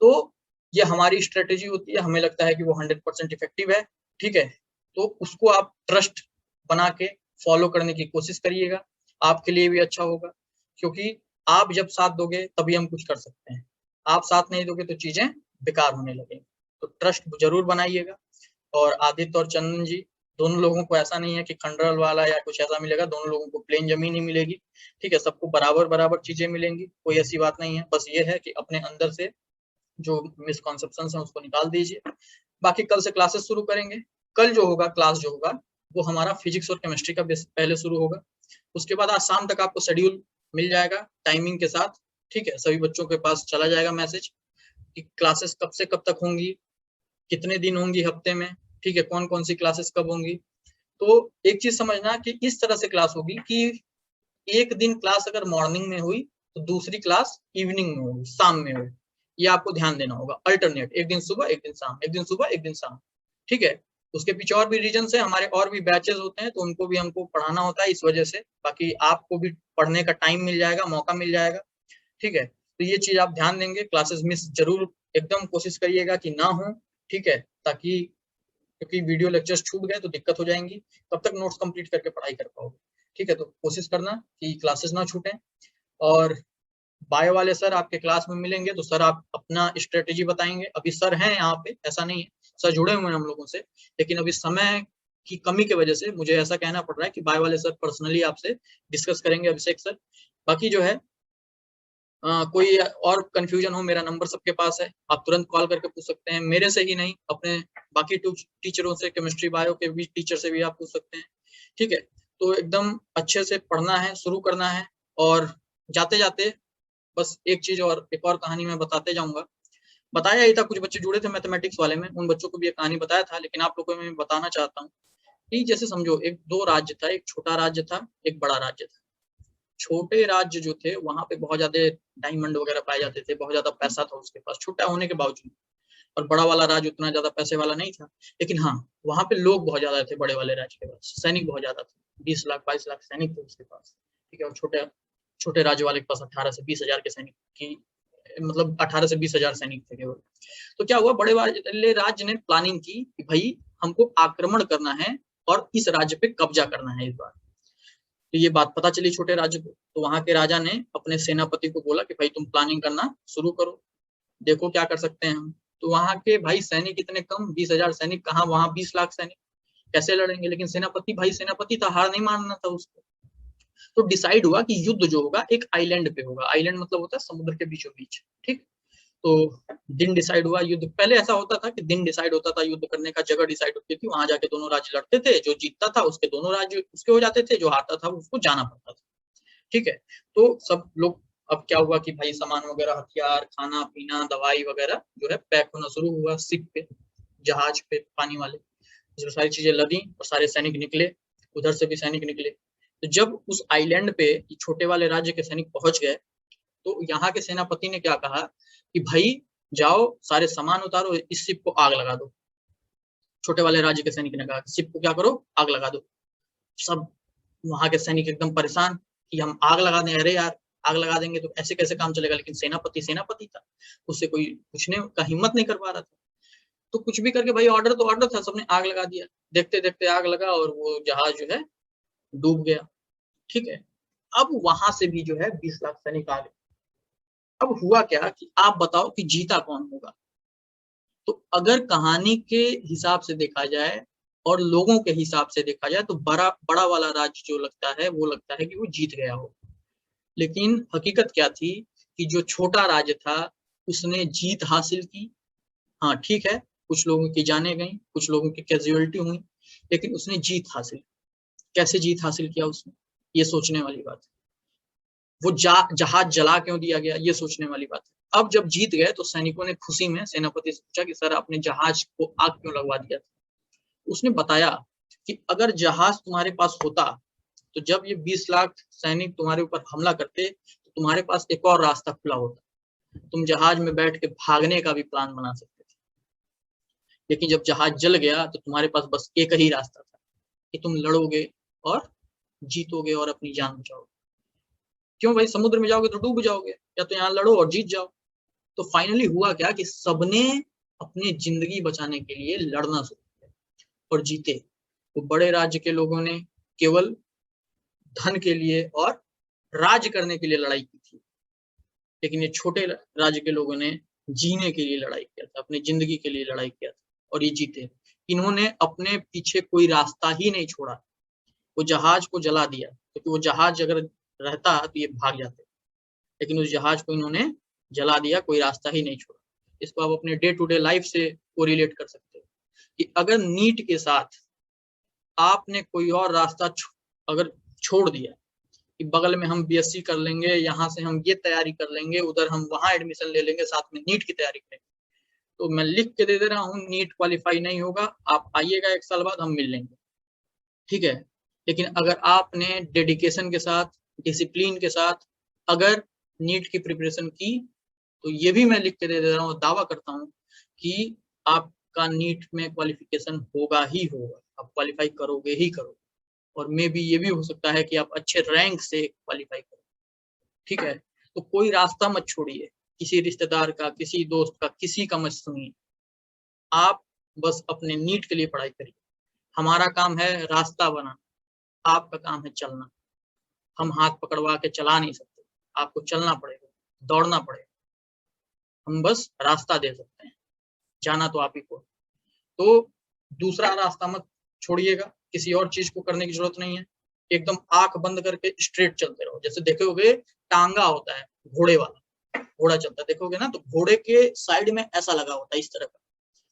तो ये हमारी स्ट्रेटेजी होती है, हमें लगता है कि वो 100% इफेक्टिव है, ठीक है। तो उसको आप ट्रस्ट बना के फॉलो करने की कोशिश करिएगा, आपके लिए भी अच्छा होगा, क्योंकि आप जब साथ दोगे तभी हम कुछ कर सकते हैं। आप साथ नहीं दोगे तो चीजें बेकार होने लगेंगी। तो ट्रस्ट जरूर बनाइएगा। और आदित्य और चंदन जी दोनों लोगों को ऐसा नहीं है कि खंडरल वाला या कुछ ऐसा मिलेगा, दोनों लोगों को प्लेन जमीन ही मिलेगी, ठीक है। सबको बराबर बराबर चीजें मिलेंगी, कोई ऐसी बात नहीं है। बस ये है कि अपने अंदर से जो मिसकॉन्सेप्शन है उसको निकाल दीजिए। बाकी कल से क्लासेस शुरू करेंगे। कल जो होगा क्लास जो होगा वो हमारा फिजिक्स और केमिस्ट्री का पहले शुरू होगा। उसके बाद आज शाम तक आपको शेड्यूल मिल जाएगा टाइमिंग के साथ, ठीक है। सभी बच्चों के पास चला जाएगा मैसेज कि क्लासेस कब से कब तक होंगी, कितने दिन होंगी हफ्ते में, ठीक है, कौन कौन सी क्लासेस कब होंगी। तो एक चीज समझना कि इस तरह से क्लास होगी कि एक दिन क्लास अगर मॉर्निंग में हुई तो दूसरी क्लास इवनिंग में होगी, शाम में होगी। ये आपको ध्यान देना होगा, अल्टरनेट, एक दिन सुबह एक दिन शाम, एक दिन सुबह एक दिन शाम, ठीक है। उसके पीछे और भी रीजन है, हमारे और भी बैचेस होते हैं तो उनको भी हमको पढ़ाना होता है इस वजह से। बाकी आपको भी पढ़ने का टाइम मिल जाएगा, मौका मिल जाएगा, ठीक है। तो ये चीज आप ध्यान देंगे, क्लासेस मिस जरूर एकदम कोशिश करिएगा कि ना हो, ठीक है, ताकि क्योंकि वीडियो लेक्चर्स छूट गए तो दिक्कत हो जाएंगी, तब तक नोट्स कंप्लीट करके पढ़ाई कर पाओगे, ठीक है। तो कोशिश करना कि क्लासेस ना छूटें। और बायो वाले सर आपके क्लास में मिलेंगे तो सर आप अपना स्ट्रेटेजी बताएंगे। अभी सर हैं यहाँ पे, ऐसा नहीं है, सर जुड़े हुए हैं हम लोगों से, लेकिन अभी समय की कमी की वजह से मुझे ऐसा कहना पड़ रहा है कि बायो वाले सर पर्सनली आपसे डिस्कस करेंगे, अभिषेक सर। बाकी जो है कोई और कंफ्यूजन हो, मेरा नंबर सबके पास है, आप तुरंत कॉल करके पूछ सकते हैं, मेरे से ही नहीं अपने बाकी टीचरों से, केमिस्ट्री बायो के भी टीचर से भी आप पूछ सकते हैं, ठीक है। तो एकदम अच्छे से पढ़ना है, शुरू करना है। और जाते जाते बस एक चीज और, एक और कहानी मैं बताते जाऊंगा। बताया ही था, कुछ बच्चे जुड़े थे मैथमेटिक्स वाले में, उन बच्चों को भी एक कहानी बताया था, लेकिन आप लोगों को मैं बताना चाहता हूँ कि जैसे समझो एक दो राज्य था, एक छोटा राज्य था, एक बड़ा राज्य था। छोटे राज्य जो थे वहां पे बहुत ज्यादा डायमंड वगैरह पाए जाते थे, बहुत ज्यादा पैसा था उसके पास, छोटा होने के बावजूद। और बड़ा वाला राज्य उतना ज्यादा पैसे वाला नहीं था, लेकिन हाँ वहां पे लोग बहुत ज्यादा थे, बड़े वाले राज्य के पास सैनिक बहुत ज्यादा थे, 20 लाख 22 लाख सैनिक थे उसके पास, ठीक है। और छोटे छोटे राज्य वाले के पास 18 से 20 हजार के सैनिक की, मतलब 18 से 20 हजार सैनिक थे केवल। तो क्या हुआ, बड़े वाले राज्य ने प्लानिंग की कि भाई हमको आक्रमण करना है और इस राज्य पे कब्जा करना है इस बार। तो ये बात पता चली छोटे राज्य को, तो वहां के राजा ने अपने सेनापति को बोला कि भाई तुम प्लानिंग करना शुरू करो, देखो क्या कर सकते हैं हम। तो वहां के भाई सैनिक इतने कम, 20 हजार सैनिक कहाँ, वहां 20 लाख सैनिक कैसे लड़ेंगे। लेकिन सेनापति भाई सेनापति था, हार नहीं मानना था उसको। तो डिसाइड हुआ कि युद्ध जो होगा एक आइलैंड पे होगा। आइलैंड मतलब होता है समुद्र के बीचों बीच, ठीक। तो दिन डिसाइड हुआ युद्ध, पहले ऐसा होता था कि दिन डिसाइड होता था युद्ध करने का, जगह डिसाइड होती थी, वहां जाके दोनों राज्य लड़ते थे, जो जीतता था उसके दोनों राज्य उसके हो जाते थे, जो हारता था उसको जाना पड़ता था, ठीक है। तो सब लोग, अब क्या हुआ कि भाई सामान वगैरह, हथियार, खाना पीना, दवाई वगैरह जो है पैक होना शुरू हुआ शिप पे, जहाज पे, पानी वाले, इसमें सारी चीजें लदी और सारे सैनिक निकले, उधर से भी सैनिक निकले। तो जब उस आइलैंड पे छोटे वाले राज्य के सैनिक पहुंच गए तो यहाँ के सेनापति ने क्या कहा कि भाई जाओ सारे सामान उतारो, इस शिप को आग लगा दो। छोटे वाले राज्य के सैनिक ने कहा शिप को क्या करो, आग लगा दो। सब वहां के सैनिक एकदम परेशान कि हम आग लगा दें, अरे यार आग लगा देंगे तो ऐसे कैसे काम चलेगा। लेकिन सेनापति सेनापति था, उससे कोई पूछने का हिम्मत नहीं कर पा रहा था। तो कुछ भी करके भाई ऑर्डर तो ऑर्डर था, सबने आग लगा दिया। देखते देखते आग लगा और वो जहाज जो है डूब गया, ठीक है। अब वहां से भी जो है 20 लाख सैनिक आ गए। अब हुआ क्या कि आप बताओ कि जीता कौन होगा। तो अगर कहानी के हिसाब से देखा जाए और लोगों के हिसाब से देखा जाए तो बड़ा वाला राज्य जो लगता है वो लगता है कि वो जीत गया हो। लेकिन हकीकत क्या थी कि जो छोटा राज्य था उसने जीत हासिल की। हाँ ठीक है, कुछ लोगों की जानें गई, कुछ लोगों की कैजुअलिटी हुई, लेकिन उसने जीत हासिल। कैसे जीत हासिल किया उसने, ये सोचने वाली बात है। वो जहाज जला क्यों दिया गया, ये सोचने वाली बात है। अब जब जीत गए तो सैनिकों ने खुशी में सेनापति से पूछा कि सर आपने जहाज को आग क्यों लगवा दिया था। उसने बताया कि अगर जहाज तुम्हारे पास होता तो जब ये 20 लाख सैनिक तुम्हारे ऊपर हमला करते तो तुम्हारे पास एक और रास्ता खुला होता, तुम जहाज में बैठ के भागने का भी प्लान बना सकते थे। लेकिन जब जहाज जल गया तो तुम्हारे पास बस एक ही रास्ता था कि तुम लड़ोगे और जीतोगे और अपनी जान बचाओगे। क्यों भाई, समुद्र में जाओगे तो डूब जाओगे, या तो यहाँ लड़ो और जीत जाओ। तो फाइनली हुआ क्या कि सबने अपनी जिंदगी बचाने के लिए लड़ना शुरू किया और जीते। वो बड़े राज्य के लोगों ने केवल धन के लिए और राज करने के लिए लड़ाई की थी, लेकिन ये छोटे राज्य के लोगों ने जीने के लिए लड़ाई किया था, अपनी जिंदगी के लिए लड़ाई किया था और ये जीते। इन्होंने अपने पीछे कोई रास्ता ही नहीं छोड़ा। वो जहाज को जला दिया, क्योंकि वो जहाज अगर रहता तो ये भाग जाते, लेकिन उस जहाज को इन्होंने जला दिया, कोई रास्ता ही नहीं छोड़ा। इसको आप अपने डे टू डे लाइफ से कोरिलेट कर सकते हो कि अगर नीट के साथ आपने कोई और रास्ता अगर छोड़ दिया कि बगल में हम बीएससी कर लेंगे, यहाँ से हम ये तैयारी कर लेंगे, उधर हम वहां एडमिशन ले लेंगे, साथ में नीट की तैयारी करेंगे, तो मैं लिख के दे रहा हूँ नीट क्वालिफाई नहीं होगा, आप आइएगा 1 साल बाद हम मिल लेंगे, ठीक है। लेकिन अगर आपने डेडिकेशन के साथ, डिसिप्लिन के साथ अगर नीट की प्रिपरेशन की, तो ये भी मैं लिख के दे रहा हूँ, दावा करता हूँ कि आपका नीट में क्वालिफिकेशन होगा ही होगा, आप क्वालिफाई करोगे ही करोगे, और मे भी ये भी हो सकता है कि आप अच्छे रैंक से क्वालिफाई करो, ठीक है। तो कोई रास्ता मत छोड़िए, किसी रिश्तेदार का, किसी दोस्त का, किसी का मत सुनिए, आप बस अपने नीट के लिए पढ़ाई करिए। हमारा काम है रास्ता बनाना, आपका काम है चलना। हम हाथ पकड़वा के चला नहीं सकते, आपको चलना पड़ेगा, दौड़ना पड़ेगा, हम बस रास्ता दे सकते हैं, जाना तो आप ही को। तो दूसरा रास्ता मत छोड़िएगा, किसी और चीज को करने की जरूरत नहीं है, एकदम आंख बंद करके स्ट्रेट चलते रहो। जैसे देखोगे टांगा होता है घोड़े वाला, घोड़ा चलता है देखोगे ना, तो घोड़े के साइड में ऐसा लगा होता है इस तरह का,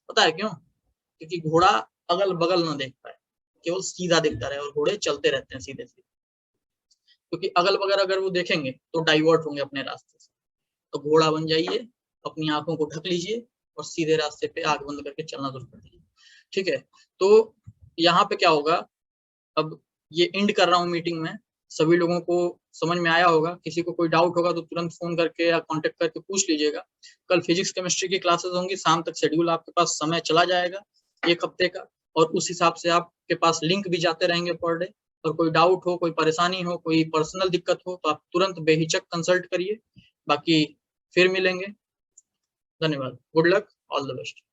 पता है क्यों? क्योंकि घोड़ा अगल बगल ना देख पाए, केवल सीधा दिखता रहे, और घोड़े चलते रहते हैं सीधे सीधे, क्योंकि अगल बगल अगर वो देखेंगे तो डाइवर्ट होंगे अपने रास्ते से। तो घोड़ा बन जाइए, अपनी आंखों को ढक लीजिए और सीधे रास्ते पे आंख बंद करके चलना शुरू कर दीजिए, ठीक है। तो यहाँ पे क्या होगा, अब ये एंड कर रहा हूँ मीटिंग में, सभी लोगों को समझ में आया होगा। किसी को कोई डाउट होगा तो तुरंत फोन करके या कांटेक्ट करके पूछ लीजिएगा। कल फिजिक्स केमिस्ट्री की क्लासेस होंगी, शाम तक शेड्यूल आपके पास समय चला जाएगा 1 हफ्ते का, और उस हिसाब से आपके पास लिंक भी जाते रहेंगे पर डे। और कोई डाउट हो, कोई परेशानी हो, कोई पर्सनल दिक्कत हो, तो आप तुरंत बेहिचक कंसल्ट करिए। बाकी फिर मिलेंगे, धन्यवाद, good luck, all the best.